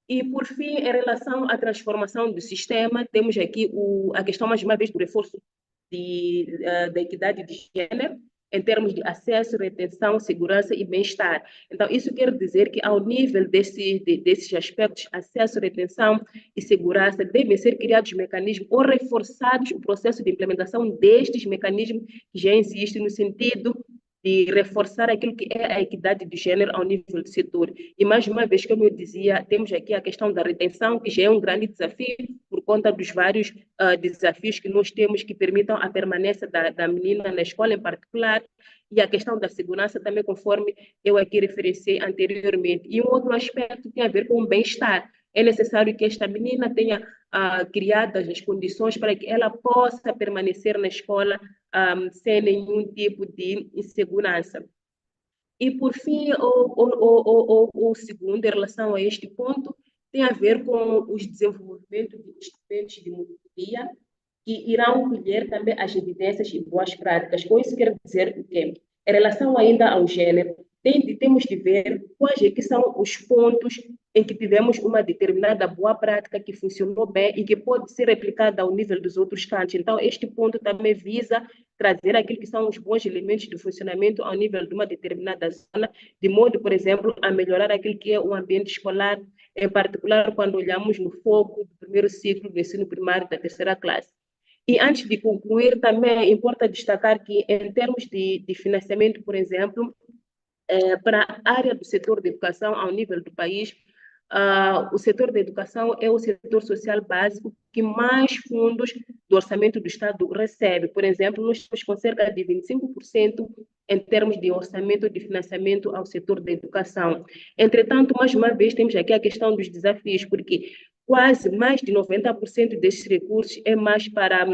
[SPEAKER 4] E, por fim, em relação à transformação do sistema, temos aqui a questão, mais uma vez, do reforço da equidade de gênero, em termos de acesso, retenção, segurança e bem-estar. Então, isso quer dizer que, ao nível desses aspectos, acesso, retenção e segurança, devem ser criados mecanismos ou reforçados o processo de implementação destes mecanismos que já existem no sentido de reforçar aquilo que é a equidade de gênero ao nível do setor. E, mais uma vez, como eu dizia, temos aqui a questão da retenção, que já é um grande desafio, por conta dos vários desafios que nós temos que permitam a permanência da menina na escola em particular, e a questão da segurança também, conforme eu aqui referenciei anteriormente. E um outro aspecto tem a ver com o bem-estar. é necessário que esta menina tenha criadas as condições para que ela possa permanecer na escola sem nenhum tipo de insegurança. E, por fim, o segundo, em relação a este ponto, tem a ver com os desenvolvimentos de instrumentos de monitoria que irão colher também as evidências e boas práticas. Com isso, quero dizer o quê? Em relação ainda ao gênero, temos de ver quais é que são os pontos em que tivemos uma determinada boa prática que funcionou bem e que pode ser replicada ao nível dos outros cantos. Então, este ponto também visa trazer aquilo que são os bons elementos de funcionamento ao nível de uma determinada zona, de modo, por exemplo, a melhorar aquilo que é o ambiente escolar, em particular quando olhamos no foco do primeiro ciclo do ensino primário da terceira classe. E antes de concluir, também importa destacar que, em termos de financiamento, por exemplo, para a área do setor de educação ao nível do país, o setor da educação é o setor social básico que mais fundos do orçamento do Estado recebe. Por exemplo, nós estamos com cerca de 25% em termos de orçamento de financiamento ao setor da educação. Entretanto, mais uma vez, temos aqui a questão dos desafios, porque quase mais de 90% desses recursos é mais para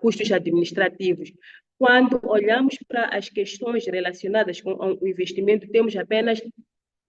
[SPEAKER 4] custos administrativos. Quando olhamos para as questões relacionadas com o investimento, temos apenas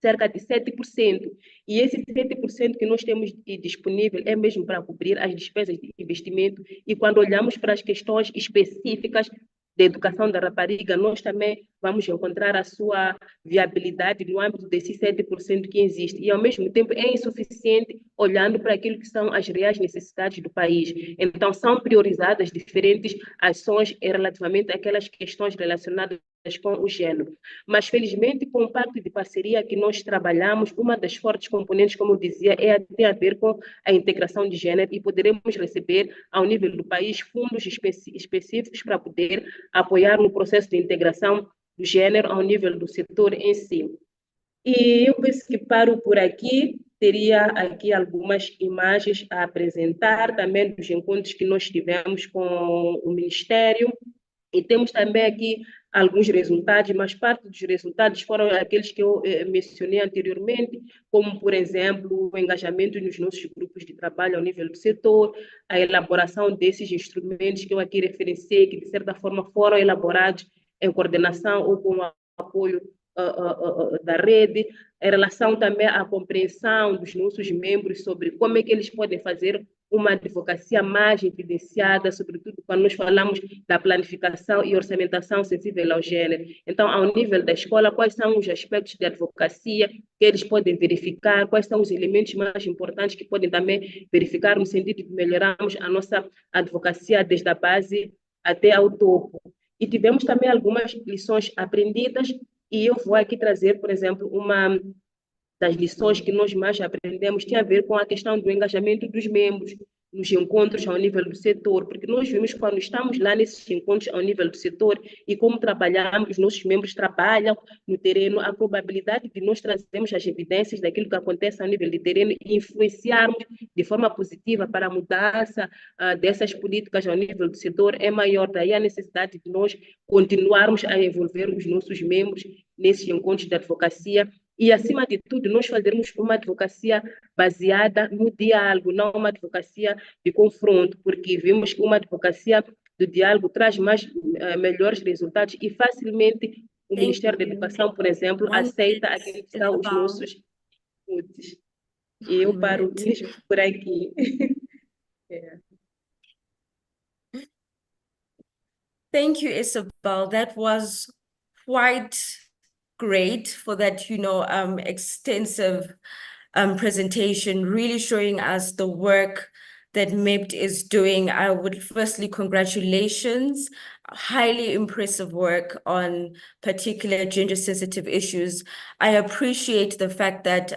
[SPEAKER 4] cerca de 7%. E esse 7% que nós temos disponível é mesmo para cobrir as despesas de investimento. E quando olhamos para as questões específicas da educação da rapariga, nós também vamos encontrar a sua viabilidade no âmbito desses 7% que existe. E, ao mesmo tempo, é insuficiente olhando para aquilo que são as reais necessidades do país. Então, são priorizadas diferentes ações relativamente àquelas questões relacionadas com o gênero. Mas, felizmente, com o pacto de parceria que nós trabalhamos, uma das fortes componentes, como eu dizia, tem a ver com a integração de gênero e poderemos receber, ao nível do país, fundos específicos para poder apoiar no processo de integração do gênero ao nível do setor em si. E eu penso que paro por aqui. Teria aqui algumas imagens a apresentar, também dos encontros que nós tivemos com o Ministério. E temos também aqui alguns resultados, mas parte dos resultados foram aqueles que eu mencionei anteriormente, como, por exemplo, o engajamento nos nossos grupos de trabalho ao nível do setor, a elaboração desses instrumentos que eu aqui referenciei, que, de certa forma, foram elaborados em coordenação ou com o apoio da rede, em relação também à compreensão dos nossos membros sobre como é que eles podem fazer uma advocacia mais evidenciada, sobretudo quando nós falamos da planificação e orçamentação sensível ao gênero. Então, ao nível da escola, quais são os aspectos de advocacia que eles podem verificar, quais são os elementos mais importantes que podem também verificar no sentido de melhorarmos a nossa advocacia desde a base até ao topo. E tivemos também algumas lições aprendidas, e eu vou aqui trazer, por exemplo, uma das lições que nós mais aprendemos tem a ver com a questão do engajamento dos membros nos encontros ao nível do setor, porque nós vimos quando estamos lá nesses encontros ao nível do setor e como trabalhamos, os nossos membros trabalham no terreno, a probabilidade de nós trazermos as evidências daquilo que acontece ao nível de terreno e influenciarmos de forma positiva para a mudança dessas políticas ao nível do setor é maior. Daí a necessidade de nós continuarmos a envolver os nossos membros nesses encontros de advocacia. E, acima de tudo, nós fazermos uma advocacia baseada no diálogo, não uma advocacia de confronto, porque vimos que uma advocacia do diálogo traz melhores resultados e facilmente o Ministério da Educação, por exemplo, aceita aqueles que são os nossos inputs. E eu paro mesmo por aqui.
[SPEAKER 1] Thank you, Isabel. That was quite great for that, extensive presentation, really showing us the work that MEPT is doing. I would firstly, congratulations, highly impressive work on particular gender-sensitive issues. I appreciate the fact that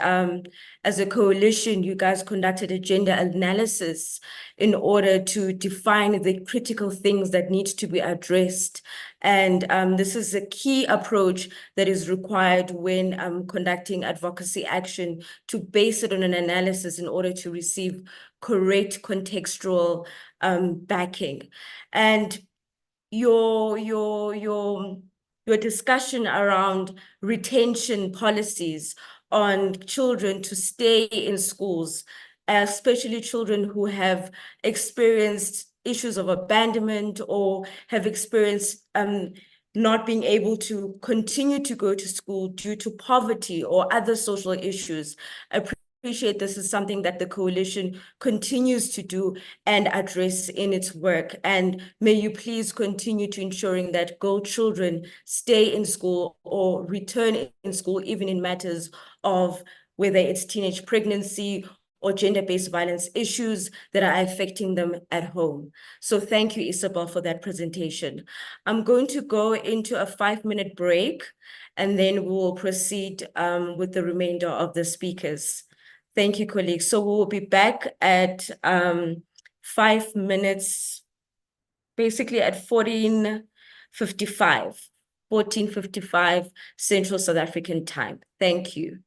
[SPEAKER 1] as a coalition, you guys conducted a gender analysis in order to define the critical things that need to be addressed. And this is a key approach that is required when conducting advocacy action, to base it on an analysis in order to receive correct contextual backing. And your discussion around retention policies on children to stay in schools, especially children who have experienced issues of abandonment or have experienced not being able to continue to go to school due to poverty or other social issues. I appreciate this is something that the coalition continues to do and address in its work. And may you please continue to ensuring that girl children stay in school or return in school, even in matters of whether it's teenage pregnancy or gender-based violence issues that are affecting them at home. So thank you, Isabel, for that presentation. I'm going to go into a 5-minute break, and then we will proceed with the remainder of the speakers. Thank you, colleagues. So we will be back at 5 minutes, basically at 14:55 Central South African time. Thank you.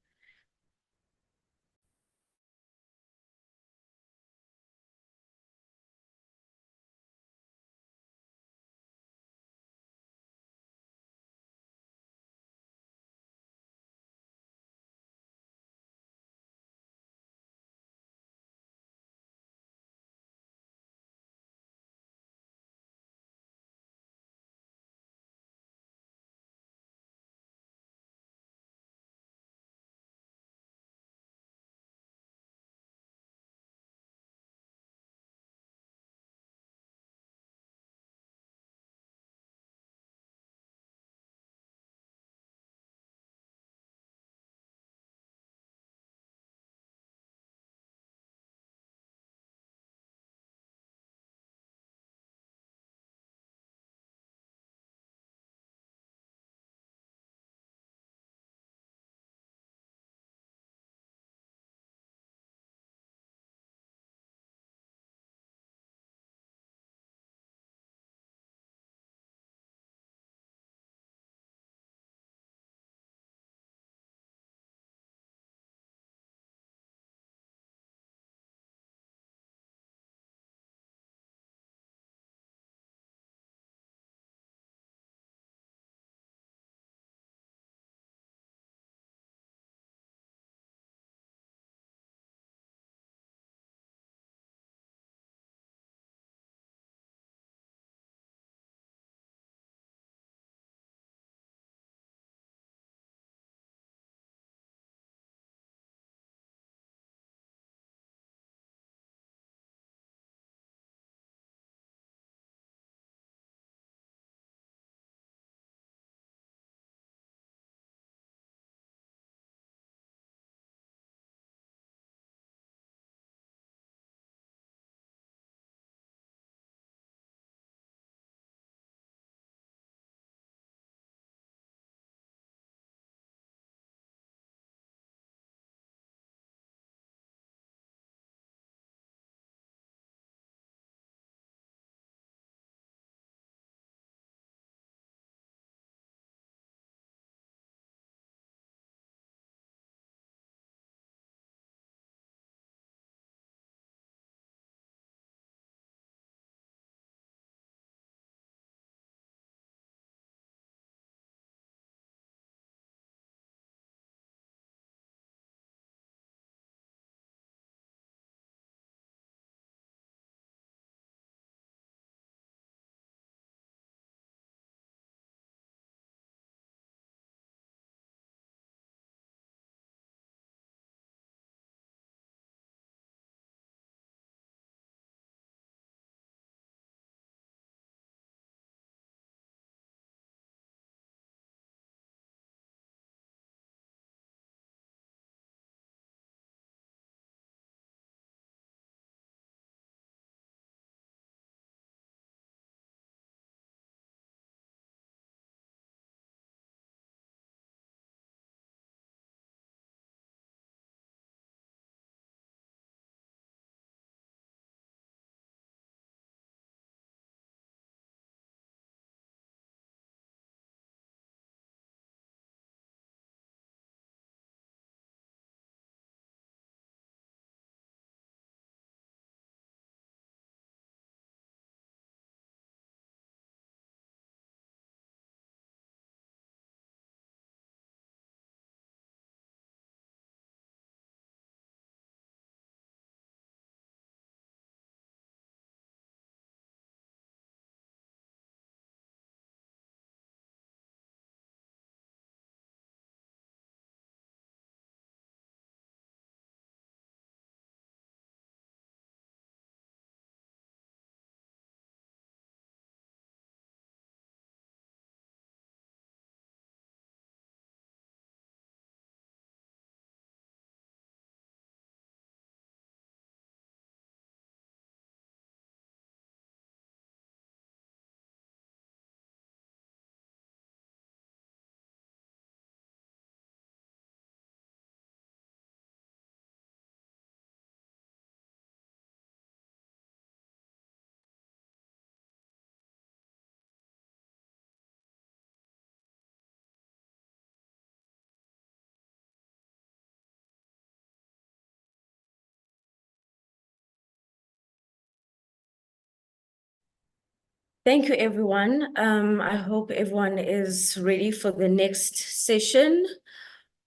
[SPEAKER 1] Thank you, everyone. I hope everyone is ready for the next session.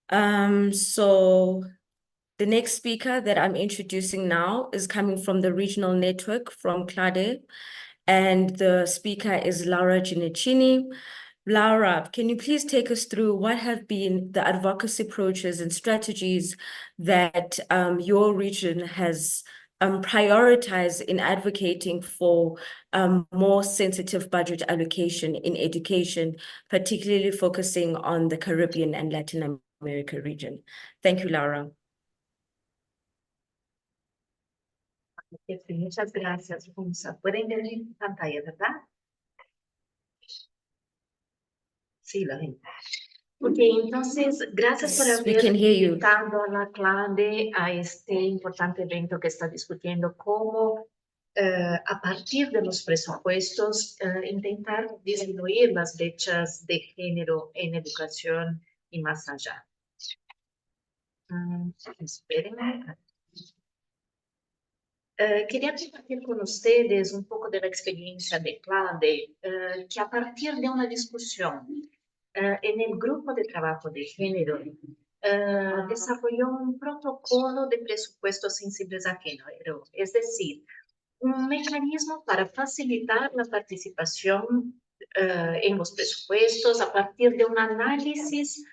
[SPEAKER 1] So the next speaker that I'm introducing now is coming from the regional network from CLADE, and the speaker is Laura Giannichini. Laura, can you please take us through what have been the advocacy approaches and strategies that your region has prioritized in advocating for more sensitive budget allocation in education, particularly focusing on the Caribbean and Latin America region? Thank you, Laura.
[SPEAKER 5] Muchas gracias, Funza. ¿Pueden ver mi pantalla, verdad? Sí, la ven. Ok, entonces, gracias por
[SPEAKER 1] Yes, we
[SPEAKER 5] haber
[SPEAKER 1] can hear you.
[SPEAKER 5] invitado a la CLADE a este importante evento que está discutiendo cómo, a partir de los presupuestos, intentar disminuir las brechas de género en educación y más allá. Espérenme. Quería compartir con ustedes un poco de la experiencia de CLADE, que a partir de una discusión en el grupo de trabajo de género, desarrolló un protocolo de presupuestos sensibles a género, es decir, un mecanismo para facilitar la participación en los presupuestos a partir de un análisis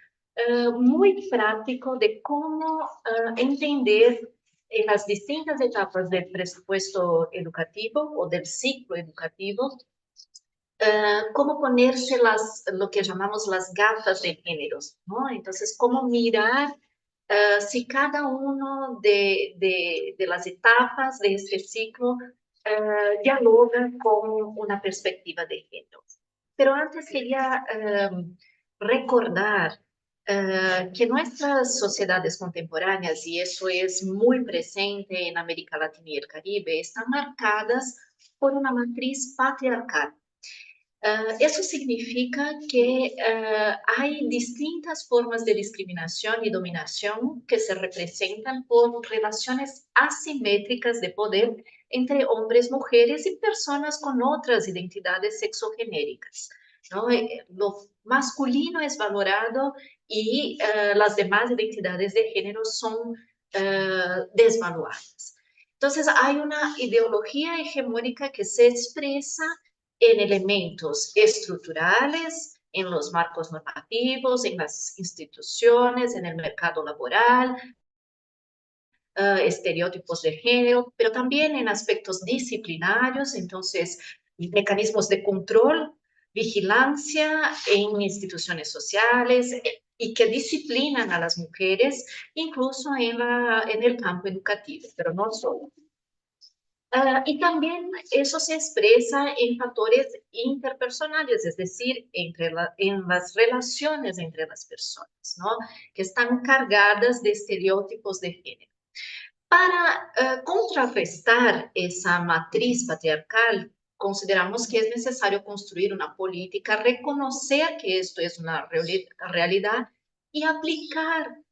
[SPEAKER 5] muy práctico de cómo entender en las distintas etapas del presupuesto educativo o del ciclo educativo, cómo ponerse lo que llamamos las gafas de géneros, ¿no? Entonces, cómo mirar si cada uno de las etapas de este ciclo dialoga con una perspectiva de género. Pero antes quería recordar que nuestras sociedades contemporáneas, y eso es muy presente en América Latina y el Caribe, están marcadas por una matriz patriarcal. Eso significa que hay distintas formas de discriminación y dominación que se representan por relaciones asimétricas de poder entre hombres, mujeres y personas con otras identidades sexogenéricas, ¿no? Lo masculino es valorado y las demás identidades de género son desvaluadas. Entonces, hay una ideología hegemónica que se expresa en elementos estructurales, en los marcos normativos, en las instituciones, en el mercado laboral, estereotipos de género, pero también en aspectos disciplinarios, entonces, mecanismos de control, vigilancia en instituciones sociales y que disciplinan a las mujeres, incluso en el campo educativo, pero no solo. Y también eso se expresa en factores interpersonales, es decir, en las relaciones entre las personas, ¿no? Que están cargadas de estereotipos de género. Para contrarrestar esa matriz patriarcal, consideramos que es necesario construir una política, reconocer que esto es una realidad y aplicar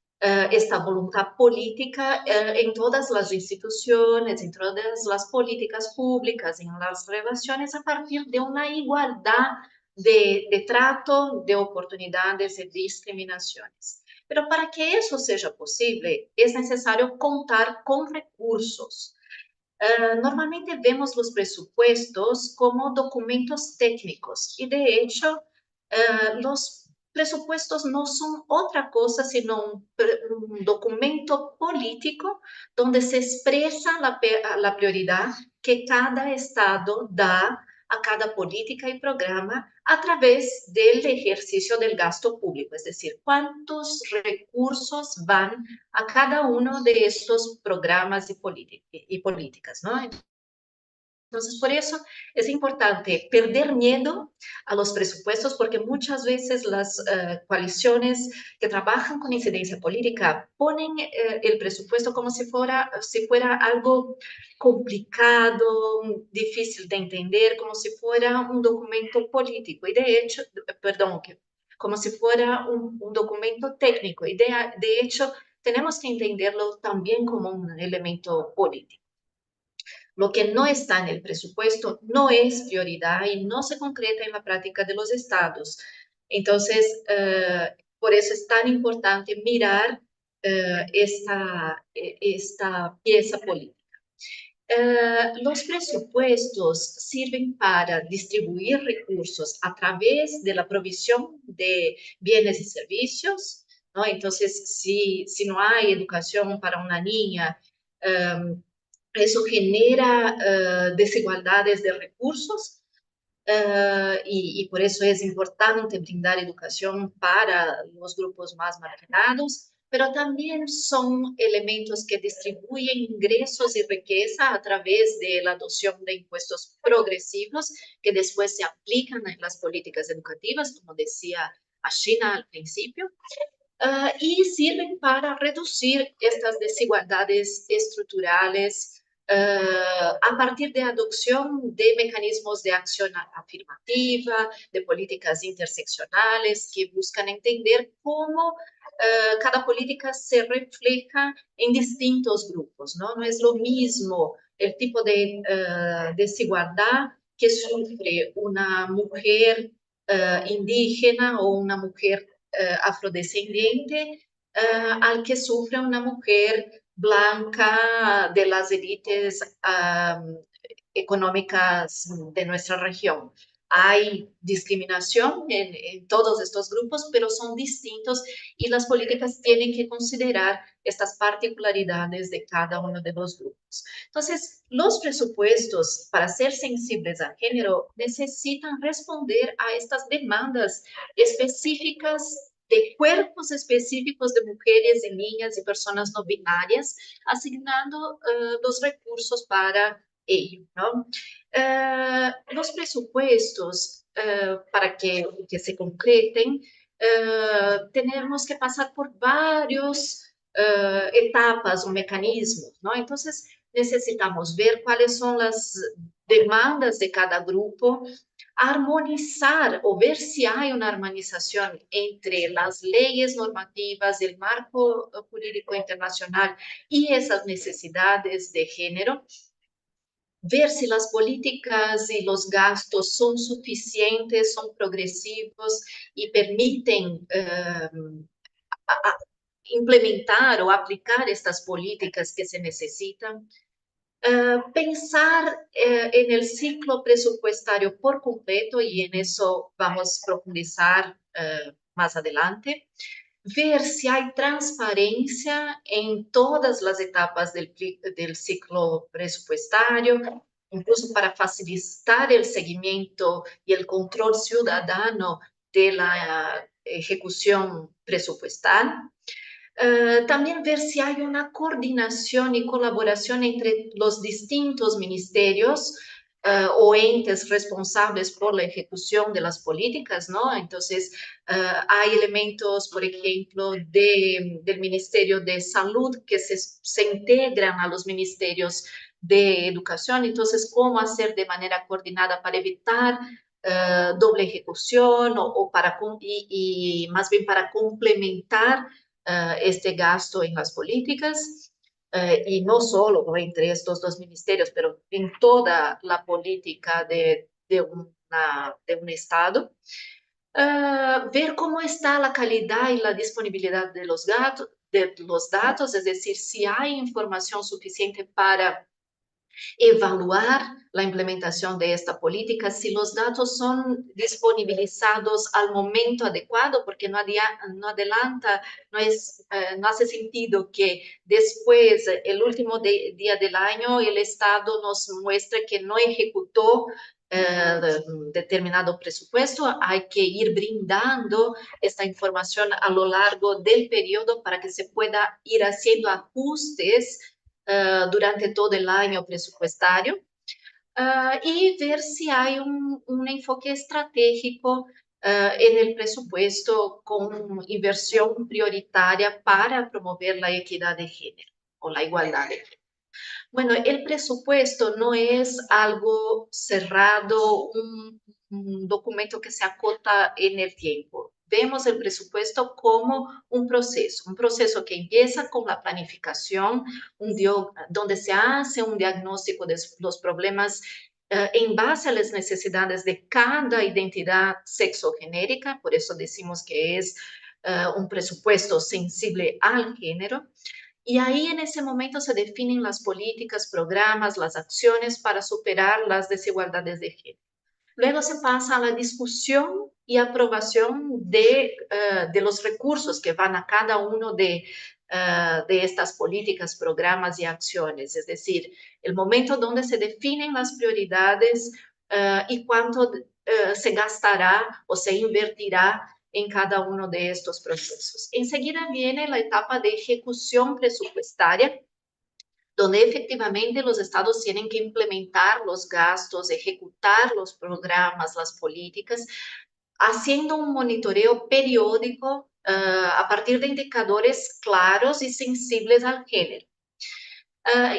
[SPEAKER 5] esta voluntad política en todas las instituciones, en todas las políticas públicas, en las relaciones a partir de una igualdad de trato, de oportunidades y discriminaciones. Pero para que eso sea posible, es necesario contar con recursos. Normalmente vemos los presupuestos como documentos técnicos y de hecho los presupuestos no son otra cosa sino un documento político donde se expresa la prioridad que cada estado da a cada política y programa a través del ejercicio del gasto público, es decir, cuántos recursos van a cada uno de estos programas y políticas, ¿no? Entonces, por eso es importante perder miedo a los presupuestos, porque muchas veces las coaliciones que trabajan con incidencia política ponen el presupuesto como si fuera algo complicado, difícil de entender, como si fuera un documento político, y de hecho, perdón, como si fuera un documento técnico, y de hecho tenemos que entenderlo también como un elemento político. Lo que no está en el presupuesto no es prioridad y no se concreta en la práctica de los estados. Entonces, por eso es tan importante mirar esta pieza política. Los presupuestos sirven para distribuir recursos a través de la provisión de bienes y servicios, ¿no? Entonces, si no hay educación para una niña, eso genera desigualdades de recursos. Y por eso es importante brindar educación para los grupos más marginados, pero también son elementos que distribuyen ingresos y riqueza a través de la adopción de impuestos progresivos que después se aplican en las políticas educativas, como decía Ashina al principio. Y sirven para reducir estas desigualdades estructurales a partir de adopción de mecanismos de acción afirmativa, de políticas interseccionales que buscan entender cómo cada política se refleja en distintos grupos, ¿no? No es lo mismo el tipo de desigualdad que sufre una mujer indígena o una mujer afrodescendiente al que sufre una mujer blanca de las élites económicas de nuestra región. Hay discriminación en todos estos grupos, pero son distintos y las políticas tienen que considerar estas particularidades de cada uno de los grupos. Entonces, los presupuestos, para ser sensibles al género, necesitan responder a estas demandas específicas de cuerpos específicos de mujeres y niñas y personas no binarias, asignando los recursos para ello, ¿no? Los presupuestos, para que se concreten, tenemos que pasar por varios etapas o mecanismos, ¿no? Entonces, necesitamos ver cuáles son las demandas de cada grupo, armonizar o ver si hay una armonización entre las leyes normativas, el marco jurídico internacional y esas necesidades de género, ver si las políticas y los gastos son suficientes, son progresivos y permiten implementar o aplicar estas políticas que se necesitan. Pensar en el ciclo presupuestario por completo, y en eso vamos a profundizar más adelante. Ver si hay transparencia en todas las etapas del ciclo presupuestario, incluso para facilitar el seguimiento y el control ciudadano de la ejecución presupuestal. También ver si hay una coordinación y colaboración entre los distintos ministerios o entes responsables por la ejecución de las políticas, ¿no? Entonces, hay elementos, por ejemplo, del Ministerio de Salud que se integran a los ministerios de Educación. Entonces, ¿cómo hacer de manera coordinada para evitar doble ejecución y más bien para complementar este gasto en las políticas, y no solo entre estos dos ministerios, pero en toda la política de un Estado. Ver cómo está la calidad y la disponibilidad de los datos, es decir, si hay información suficiente para evaluar la implementación de esta política, si los datos son disponibilizados al momento adecuado, porque no adelanta, no hace sentido que después, el último día del año, el Estado nos muestre que no ejecutó determinado presupuesto. Hay que ir brindando esta información a lo largo del periodo para que se pueda ir haciendo ajustes durante todo el año presupuestario, y ver si hay un enfoque estratégico en el presupuesto con inversión prioritaria para promover la equidad de género o la igualdad de género. Bueno, el presupuesto no es algo cerrado, un documento que se acota en el tiempo. vemos el presupuesto como un proceso que empieza con la planificación, donde se hace un diagnóstico de los problemas en base a las necesidades de cada identidad sexogenérica, por eso decimos que es un presupuesto sensible al género. Y ahí en ese momento se definen las políticas, programas, las acciones para superar las desigualdades de género. Luego se pasa a la discusión y aprobación de los recursos que van a cada uno de estas políticas, programas y acciones. Es decir, el momento donde se definen las prioridades y cuánto se gastará o se invertirá en cada uno de estos procesos. Enseguida viene la etapa de ejecución presupuestaria, donde efectivamente los estados tienen que implementar los gastos, ejecutar los programas, las políticas, haciendo un monitoreo periódico a partir de indicadores claros y sensibles al género.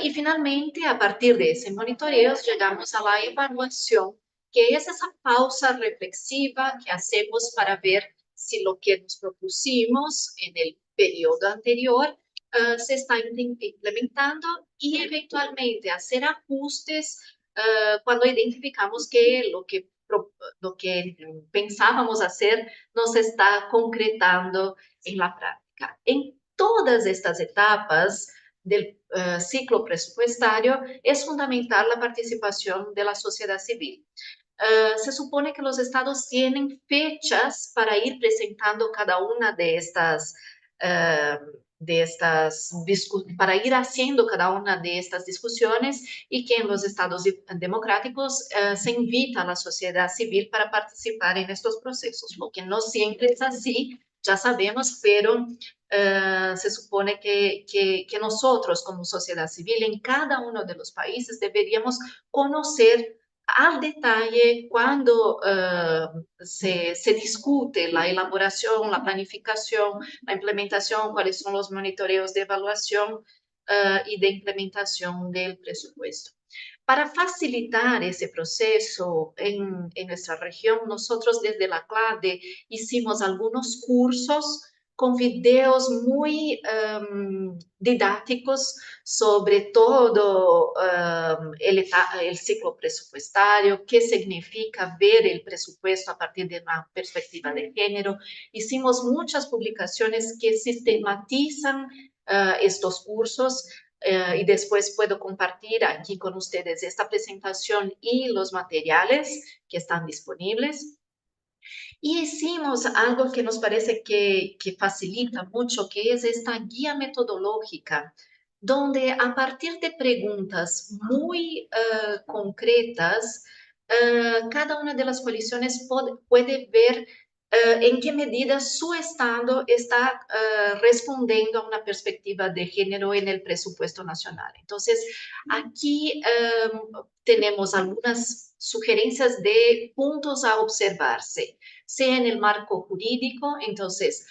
[SPEAKER 5] Y finalmente, a partir de ese monitoreo, llegamos a la evaluación, que es esa pausa reflexiva que hacemos para ver si lo que nos propusimos en el periodo anterior se está implementando y eventualmente hacer ajustes cuando identificamos que lo que pensábamos hacer no se está concretando en la práctica. En todas estas etapas del ciclo presupuestario es fundamental la participación de la sociedad civil. Se supone que los estados tienen fechas para ir presentando cada una de estas para ir haciendo cada una de estas discusiones, y que en los estados democráticos se invita a la sociedad civil para participar en estos procesos, lo que no siempre es así, ya sabemos, pero se supone que nosotros como sociedad civil en cada uno de los países deberíamos conocer al detalle cuando se discute la elaboración, la planificación, la implementación, cuáles son los monitoreos de evaluación y de implementación del presupuesto. Para facilitar ese proceso en nuestra región, nosotros desde la CLADE hicimos algunos cursos con videos muy didácticos sobre todo el ciclo presupuestario, qué significa ver el presupuesto a partir de una perspectiva de género. Hicimos muchas publicaciones que sistematizan estos cursos y después puedo compartir aquí con ustedes esta presentación y los materiales que están disponibles. Y hicimos algo que nos parece que facilita mucho, que es esta guía metodológica, donde a partir de preguntas muy concretas, cada una de las coaliciones puede ver en qué medida su estado está respondiendo a una perspectiva de género en el presupuesto nacional. Entonces, aquí tenemos algunas sugerencias de puntos a observarse, sea en el marco jurídico. Entonces,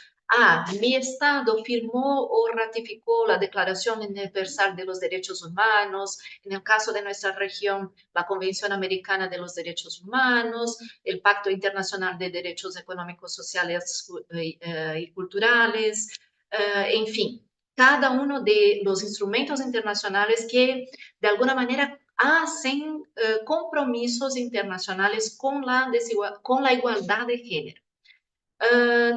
[SPEAKER 5] mi estado firmó o ratificó la Declaración Universal de los Derechos Humanos, en el caso de nuestra región, la Convención Americana de los Derechos Humanos, el Pacto Internacional de Derechos Económicos, Sociales y Culturales, en fin, cada uno de los instrumentos internacionales que de alguna manera hacen compromisos internacionales con la igualdad de género.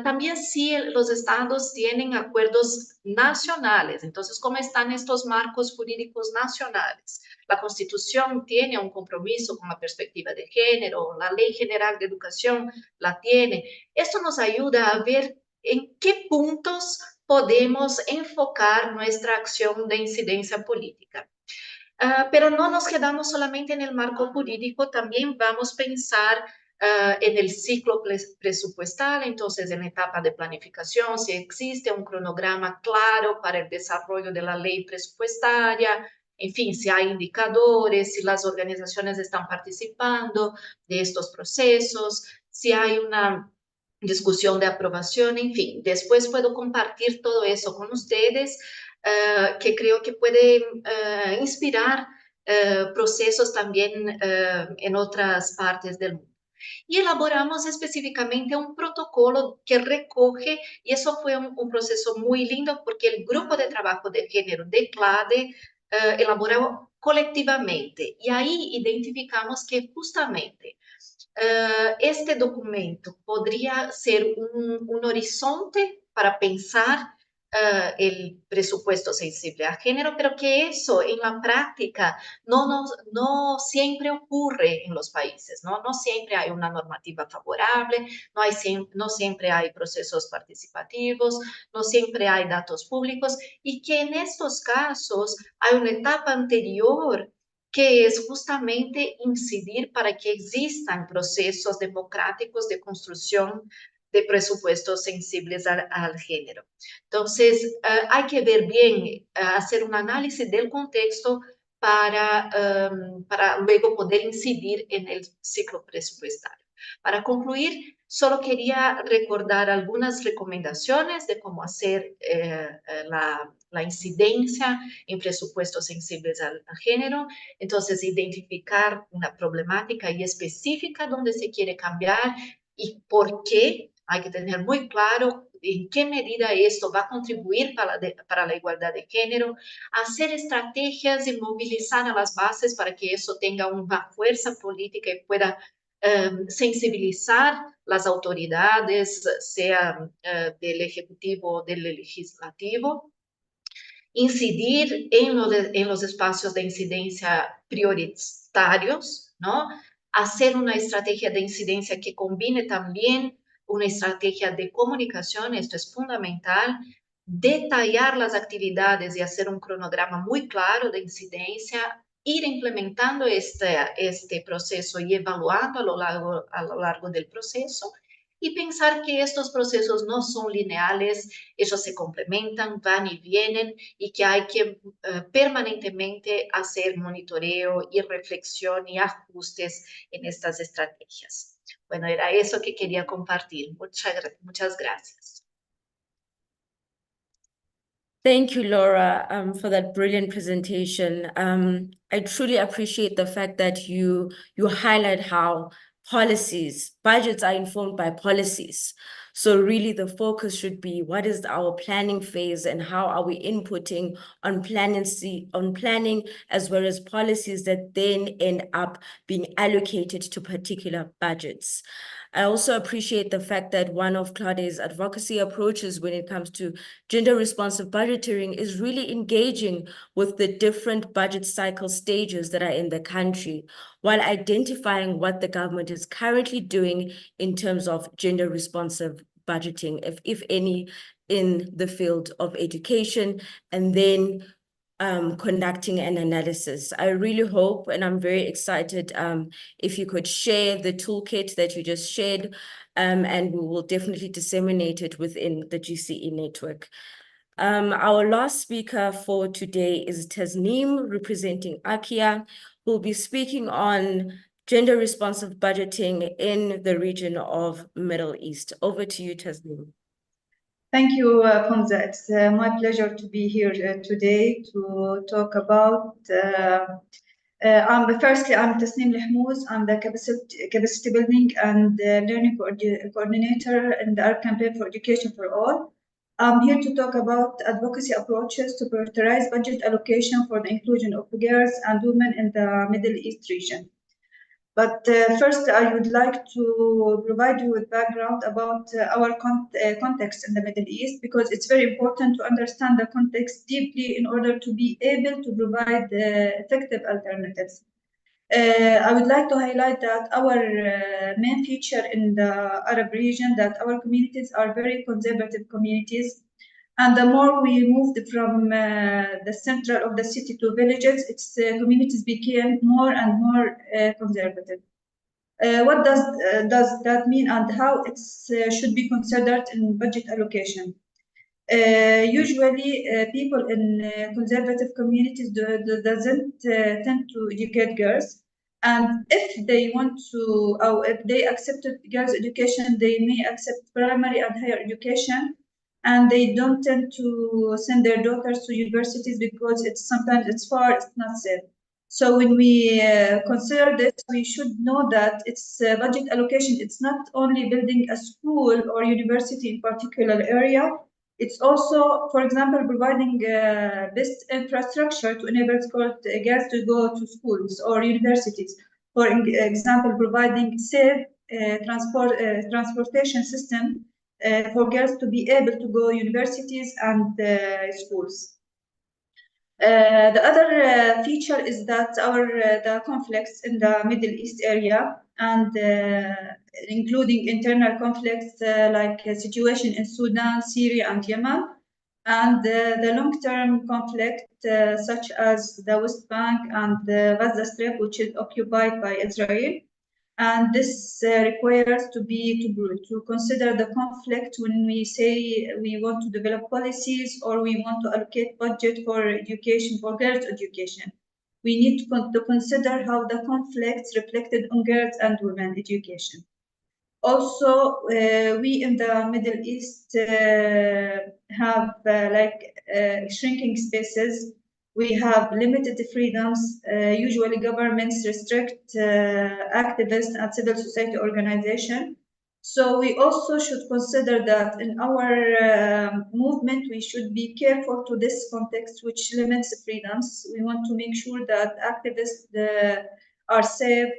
[SPEAKER 5] También sí, los estados tienen acuerdos nacionales. Entonces, ¿cómo están estos marcos jurídicos nacionales? La Constitución tiene un compromiso con la perspectiva de género, la Ley General de Educación la tiene. Esto nos ayuda a ver en qué puntos podemos enfocar nuestra acción de incidencia política. Pero no nos quedamos solamente en el marco jurídico, también vamos a pensar en el ciclo presupuestal. Entonces, en la etapa de planificación, si existe un cronograma claro para el desarrollo de la ley presupuestaria, en fin, si hay indicadores, si las organizaciones están participando de estos procesos, si hay una discusión de aprobación, en fin. Después puedo compartir todo eso con ustedes, que creo que puede inspirar procesos también en otras partes del mundo. Y elaboramos específicamente un protocolo que recoge, y eso fue un proceso muy lindo porque el grupo de trabajo de género de CLADE elaboró colectivamente y ahí identificamos que justamente este documento podría ser un horizonte para pensar el presupuesto sensible a género, pero que eso en la práctica no siempre ocurre en los países, ¿no? No siempre hay una normativa favorable, no siempre hay procesos participativos, no siempre hay datos públicos y que en estos casos hay una etapa anterior que es justamente incidir para que existan procesos democráticos de construcción de presupuestos sensibles al género. Entonces, hay que ver bien, hacer un análisis del contexto para luego poder incidir en el ciclo presupuestario. Para concluir, solo quería recordar algunas recomendaciones de cómo hacer la incidencia en presupuestos sensibles al género. Entonces, identificar una problemática y específica donde se quiere cambiar y por qué. Hay que tener muy claro en qué medida esto va a contribuir para la igualdad de género, hacer estrategias y movilizar a las bases para que eso tenga una fuerza política y pueda sensibilizar las autoridades, sea del Ejecutivo o del Legislativo, incidir en los espacios de incidencia prioritarios, ¿no? Hacer una estrategia de incidencia que combine también una estrategia de comunicación, esto es fundamental, detallar las actividades y hacer un cronograma muy claro de incidencia, ir implementando este proceso y evaluando a lo largo del proceso, y pensar que estos procesos no son lineales, ellos se complementan, van y vienen, y que hay que permanentemente hacer monitoreo y reflexión y ajustes en estas estrategias. Bueno, era eso que quería compartir. Muchas gracias.
[SPEAKER 1] Thank you, Laura, for that brilliant presentation. I truly appreciate the fact that you highlight how budgets are informed by policies. So really the focus should be what is our planning phase and how are we inputting on planning as well as policies that then end up being allocated to particular budgets. I also appreciate the fact that one of CLADE's advocacy approaches when it comes to gender responsive budgeting is really engaging with the different budget cycle stages that are in the country, while identifying what the government is currently doing in terms of gender responsive budgeting, if any, in the field of education, and then conducting an analysis. I really hope, and I'm very excited, if you could share the toolkit that you just shared, and we will definitely disseminate it within the GCE network. Our last speaker for today is Tasneem, representing AKIA, who will be speaking on gender responsive budgeting in the region of Middle East. Over to you, Tasneem.
[SPEAKER 6] Thank you, Hamza. It's my pleasure to be here today to talk about. Firstly, I'm Tasneem Lehmouz. I'm the capacity building and learning coordinator in the Arab Campaign for Education for All. I'm here to talk about advocacy approaches to prioritize budget allocation for the inclusion of girls and women in the Middle East region. But first, I would like to provide you with background about our context in the Middle East, because it's very important to understand the context deeply in order to be able to provide effective alternatives. I would like to highlight that our main feature in the Arab region, that our communities are very conservative communities. And the more we moved from the center of the city to villages, its communities became more and more conservative. What does that mean, and how it should be considered in budget allocation? Usually, people in conservative communities doesn't tend to educate girls. And if they want to, or if they accepted girls' education, they may accept primary and higher education. And they don't tend to send their daughters to universities because sometimes it's far, it's not safe. So when we consider this, we should know that it's budget allocation. It's not only building a school or university in particular area. It's also, for example, providing best infrastructure to enable girls to go to schools or universities. For example, providing safe transportation system for girls to be able to go universities and schools. The other feature is that the conflicts in the Middle East area, and including internal conflicts like a situation in Sudan, Syria, and Yemen, and the long-term conflict such as the West Bank and the Gaza Strip, which is occupied by Israel. And this requires to consider the conflict when we say we want to develop policies or we want to allocate budget for education, for girls' education. We need to consider how the conflicts reflected on girls and women education. Also, we in the Middle East have shrinking spaces. We have limited freedoms. Usually governments restrict activists and civil society organizations. So we also should consider that in our movement, we should be careful to this context, which limits freedoms. We want to make sure that activists are safe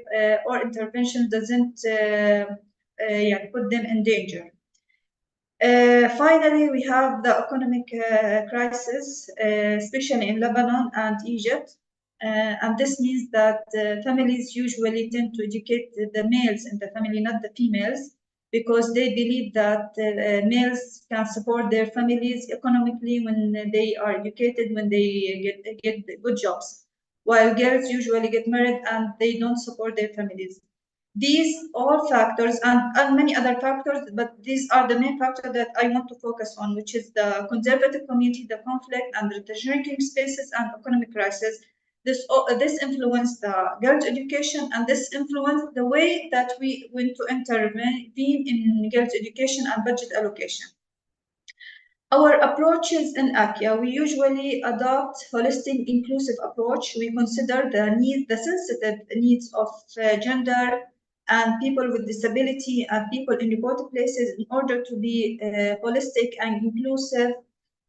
[SPEAKER 6] or intervention doesn't put them in danger. Finally, we have the economic crisis, especially in Lebanon and Egypt. And this means that families usually tend to educate the males in the family, not the females, because they believe that males can support their families economically when they are educated, when they get good jobs, while girls usually get married and they don't support their families. These all factors and many other factors, but these are the main factors that I want to focus on, which is the conservative community, the conflict, and the shrinking spaces and economic crisis. This influenced the girls' education, and this influenced the way that we went to intervene in girls' education and budget allocation. Our approaches in ACYA, we usually adopt holistic, inclusive approach. We consider the sensitive needs of gender and people with disability and people in remote places in order to be holistic and inclusive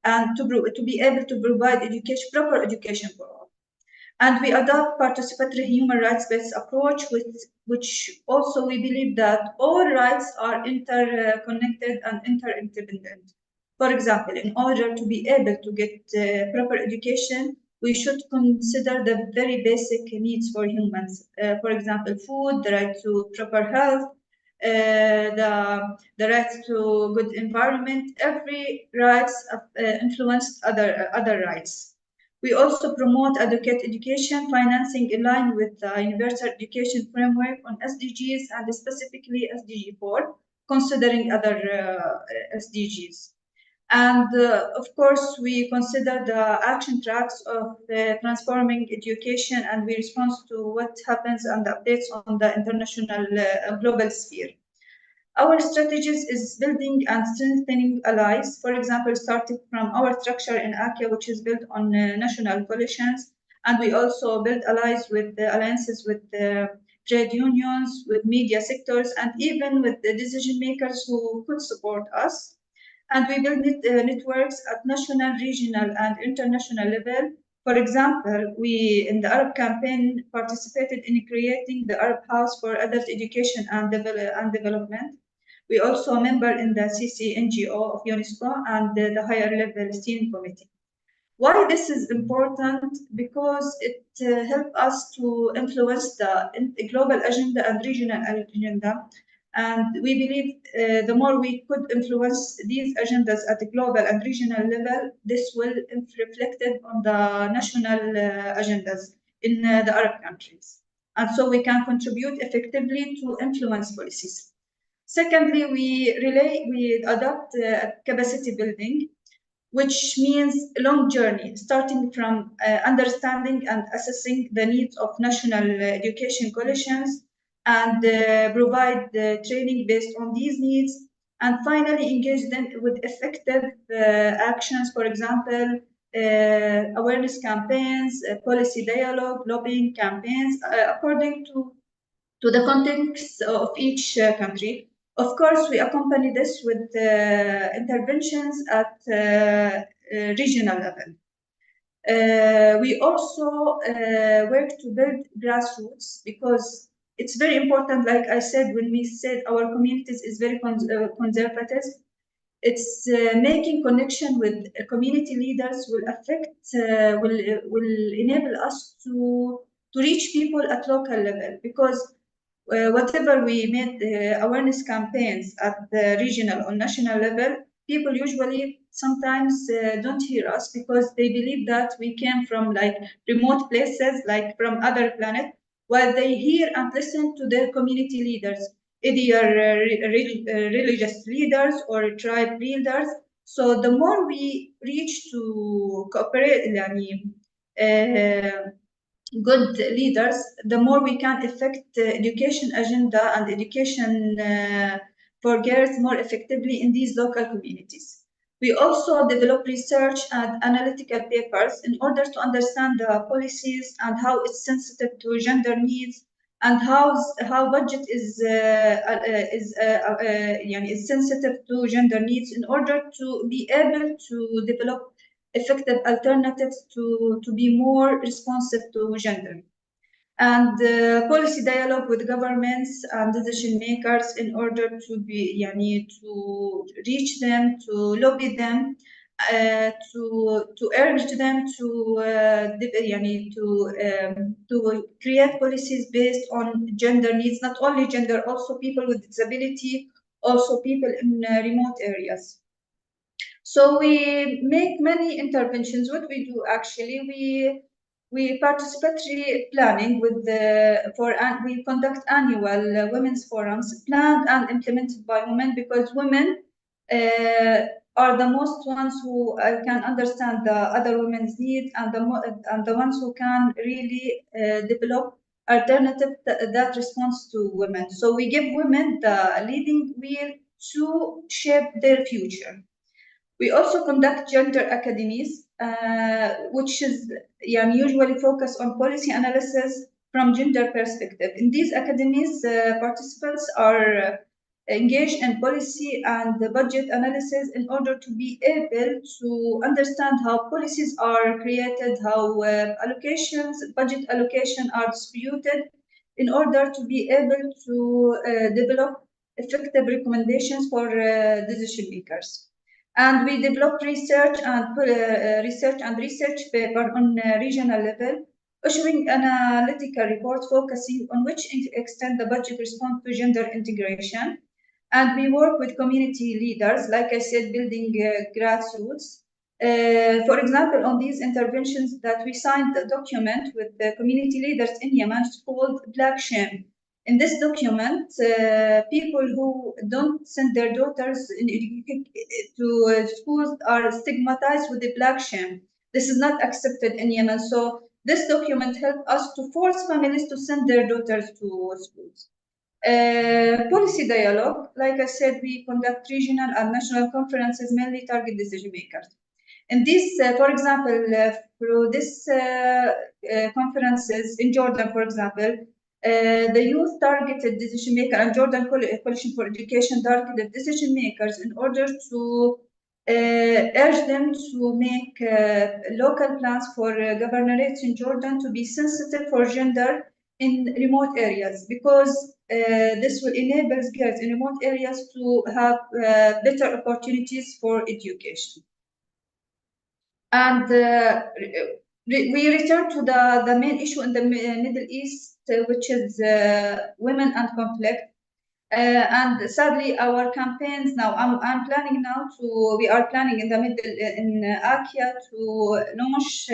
[SPEAKER 6] and to be able to provide proper education for all. And we adopt participatory human rights-based approach, which also we believe that all rights are interconnected and interdependent. For example, in order to be able to get proper education, we should consider the very basic needs for humans. For example, food, the right to proper health, the right to good environment. Every rights influence other rights. We also promote adequate education financing in line with the Universal Education Framework on SDGs and specifically SDG 4, considering other SDGs. And of course, we consider the action tracks of transforming education, and we respond to what happens and the updates on the international global sphere. Our strategies is building and strengthening allies, for example, starting from our structure in ACYA, which is built on national coalitions, and we also build alliances with trade unions, with media sectors, and even with the decision makers who could support us. And we build networks at national, regional, and international level. For example, we, in the Arab campaign, participated in creating the Arab House for Adult Education and Development. We also a member in the CCNGO of UNESCO and the Higher Level Steering Committee. Why this is important? Because it helps us to influence the global agenda and regional agenda. And we believe the more we could influence these agendas at the global and regional level, this will be reflected on the national agendas in the Arab countries. And so we can contribute effectively to influence policies. Secondly, we adopt capacity building, which means a long journey, starting from understanding and assessing the needs of national education coalitions and provide training based on these needs, and finally engage them with effective actions, for example, awareness campaigns, policy dialogue, lobbying campaigns, according to the context of each country. Of course, we accompany this with interventions at regional level. We also work to build grassroots, because it's very important, like I said, when we said our communities is very conservative, it's making connection with community leaders will enable us to reach people at local level, because whatever we made awareness campaigns at the regional or national level, people usually sometimes don't hear us, because they believe that we came from like remote places, like from other planet, while they hear and listen to their community leaders, either religious leaders or tribe leaders. So the more we reach to cooperate, good leaders, the more we can affect the education agenda and education for girls more effectively in these local communities. We also develop research and analytical papers in order to understand the policies and how it's sensitive to gender needs, and how budget is sensitive to gender needs, in order to be able to develop effective alternatives to be more responsive to gender. And policy dialogue with governments and decision makers in order to be to reach them, to lobby them, to urge them to create policies based on gender needs, not only gender, also people with disability, also people in remote areas. So we make many interventions. What we do actually, we participatory planning with we conduct annual women's forums planned and implemented by women, because women are the most ones who can understand the other women's needs, and the ones who can really develop alternative that responds to women. So we give women the leading wheel to shape their future. We also conduct gender academies, which is usually focus on policy analysis from gender perspective. In these academies, participants are engaged in policy and the budget analysis in order to be able to understand how policies are created, how budget allocation are distributed, in order to be able to develop effective recommendations for decision makers. And we developed research paper on regional level, issuing analytical report focusing on which extent the budget responds to gender integration. And we work with community leaders, like I said, building grassroots. For example, on these interventions that we signed a document with the community leaders in Yemen called Black Shame. In this document, people who don't send their daughters to schools are stigmatized with the black shame. This is not accepted in Yemen. So this document helped us to force families to send their daughters to schools. Policy dialogue, like I said, we conduct regional and national conferences, mainly target decision makers. In this, for example, through this conferences in Jordan, for example, the youth targeted decision maker and Jordan Coalition for Education targeted decision makers in order to urge them to make local plans for governorates in Jordan to be sensitive for gender in remote areas, because this will enable girls in remote areas to have better opportunities for education. And we return to the main issue in the Middle East, which is women and conflict. And sadly, our campaigns now, we are planning in the middle, in Akia to launch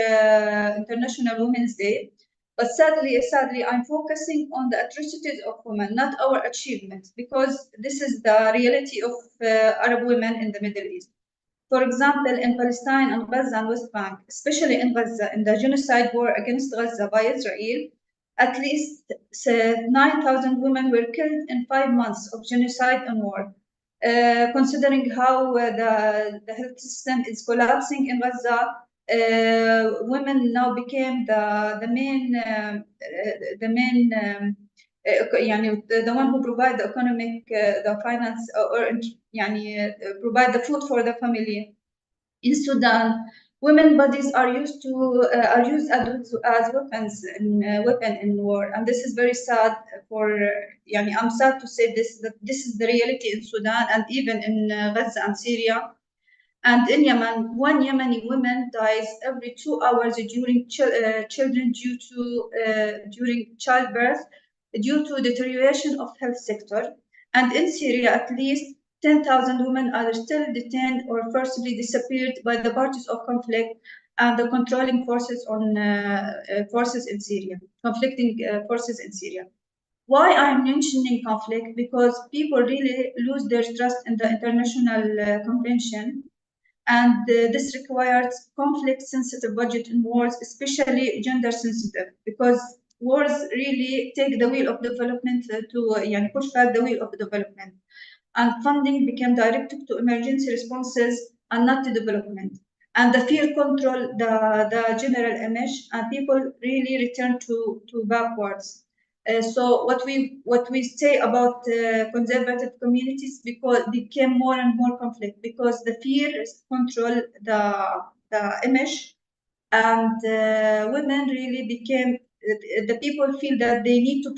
[SPEAKER 6] International Women's Day. But sadly, I'm focusing on the atrocities of women, not our achievements, because this is the reality of Arab women in the Middle East. For example, in Palestine and Gaza and West Bank, especially in Gaza, in the genocide war against Gaza by Israel, at least 9,000 women were killed in 5 months of genocide and war. Considering how the health system is collapsing in Gaza, women now became the main the one who provide the economic the finance provide the food for the family. In Sudan, women bodies are used as weapon in war, and this is very sad. I'm sad to say that this is the reality in Sudan and even in Gaza and Syria. And in Yemen, one Yemeni woman dies every 2 hours during children during childbirth due to deterioration of health sector. And in Syria, at least 10,000 women are still detained or forcibly disappeared by the parties of conflict and the controlling forces forces in Syria, conflicting forces in Syria. Why I'm mentioning conflict? Because people really lose their trust in the international convention, and this requires conflict-sensitive budget in wars, especially gender-sensitive, because wars really take the wheel of development to push back the wheel of development, and funding became directed to emergency responses and not to development. And the fear control the general image, and people really return to backwards. So what we say about conservative communities because became more and more conflict because the fear control the image, and women really became the people feel that they need to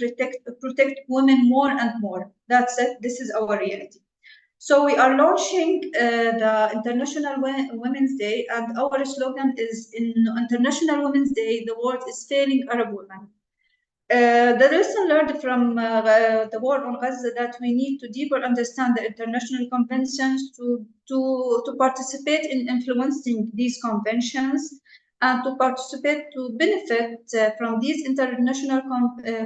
[SPEAKER 6] protect women more and more. That's it. This is our reality. So we are launching the International Women's Day, and our slogan is in International Women's Day, the world is failing Arab women. The lesson learned from the war on Gaza that we need to deeper understand the international conventions to participate in influencing these conventions and to participate to benefit from these international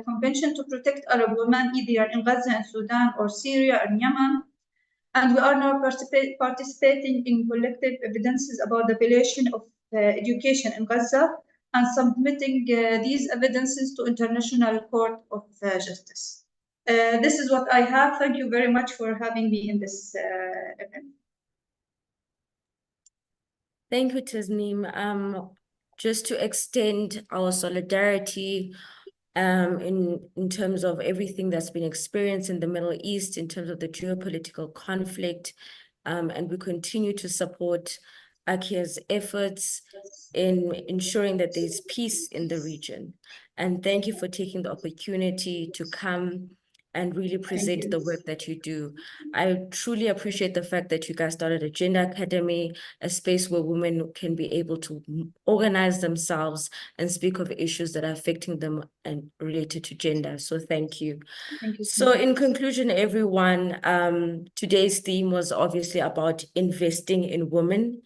[SPEAKER 6] conventions to protect Arab women either in Gaza and Sudan or Syria and Yemen. And we are now participating in collective evidences about the violation of education in Gaza and submitting these evidences to International Court of Justice. This is what I have. Thank you very much for having me in this event.
[SPEAKER 1] Thank you, Tasneem. Just to extend our solidarity in terms of everything that's been experienced in the Middle East, in terms of the geopolitical conflict, and we continue to support Akia's efforts in ensuring that there's peace in the region. And thank you for taking the opportunity to come and really present the work that you do. I truly appreciate the fact that you guys started a Gender Academy, a space where women can be able to organize themselves and speak of issues that are affecting them and related to gender. So thank you.
[SPEAKER 6] Thank you.
[SPEAKER 1] So in conclusion, everyone, today's theme was obviously about investing in women,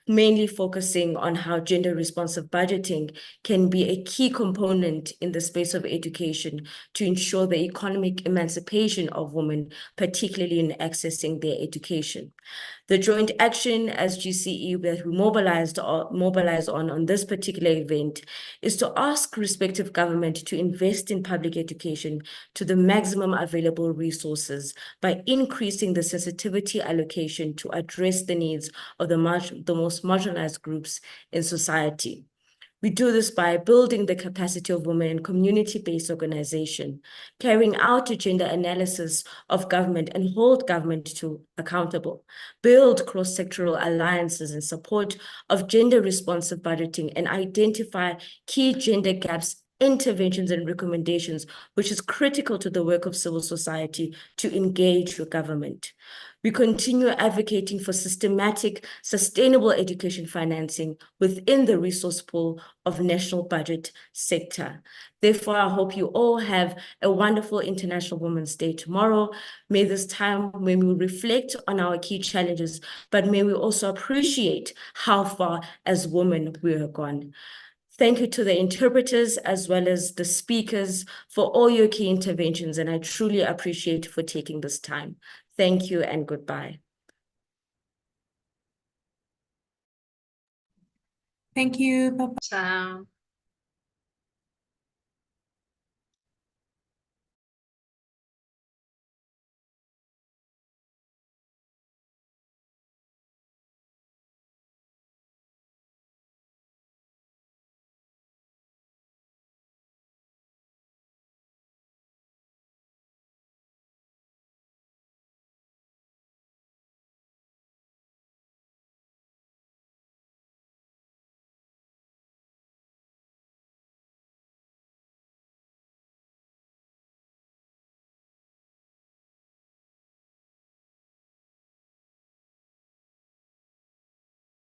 [SPEAKER 1] mainly focusing on how gender-responsive budgeting can be a key component in the space of education to ensure the economic emancipation of women, particularly in accessing their education. The joint action as GCE that we mobilize on this particular event is to ask respective government to invest in public education to the maximum available resources by increasing the sensitivity allocation to address the needs of the most marginalized groups in society. We do this by building the capacity of women in community-based organization, carrying out a gender analysis of government and hold government to accountable, build cross-sectoral alliances in support of gender-responsive budgeting, and identify key gender gaps, interventions and recommendations, which is critical to the work of civil society to engage with government. We continue advocating for systematic, sustainable education financing within the resource pool of national budget sector. Therefore, I hope you all have a wonderful International Women's Day tomorrow. May this time when we reflect on our key challenges, but may we also appreciate how far as women we have gone. Thank you to the interpreters as well as the speakers for all your key interventions, and I truly appreciate for taking this time. Thank you and goodbye.
[SPEAKER 3] Thank you. Bye-bye.
[SPEAKER 5] Ciao.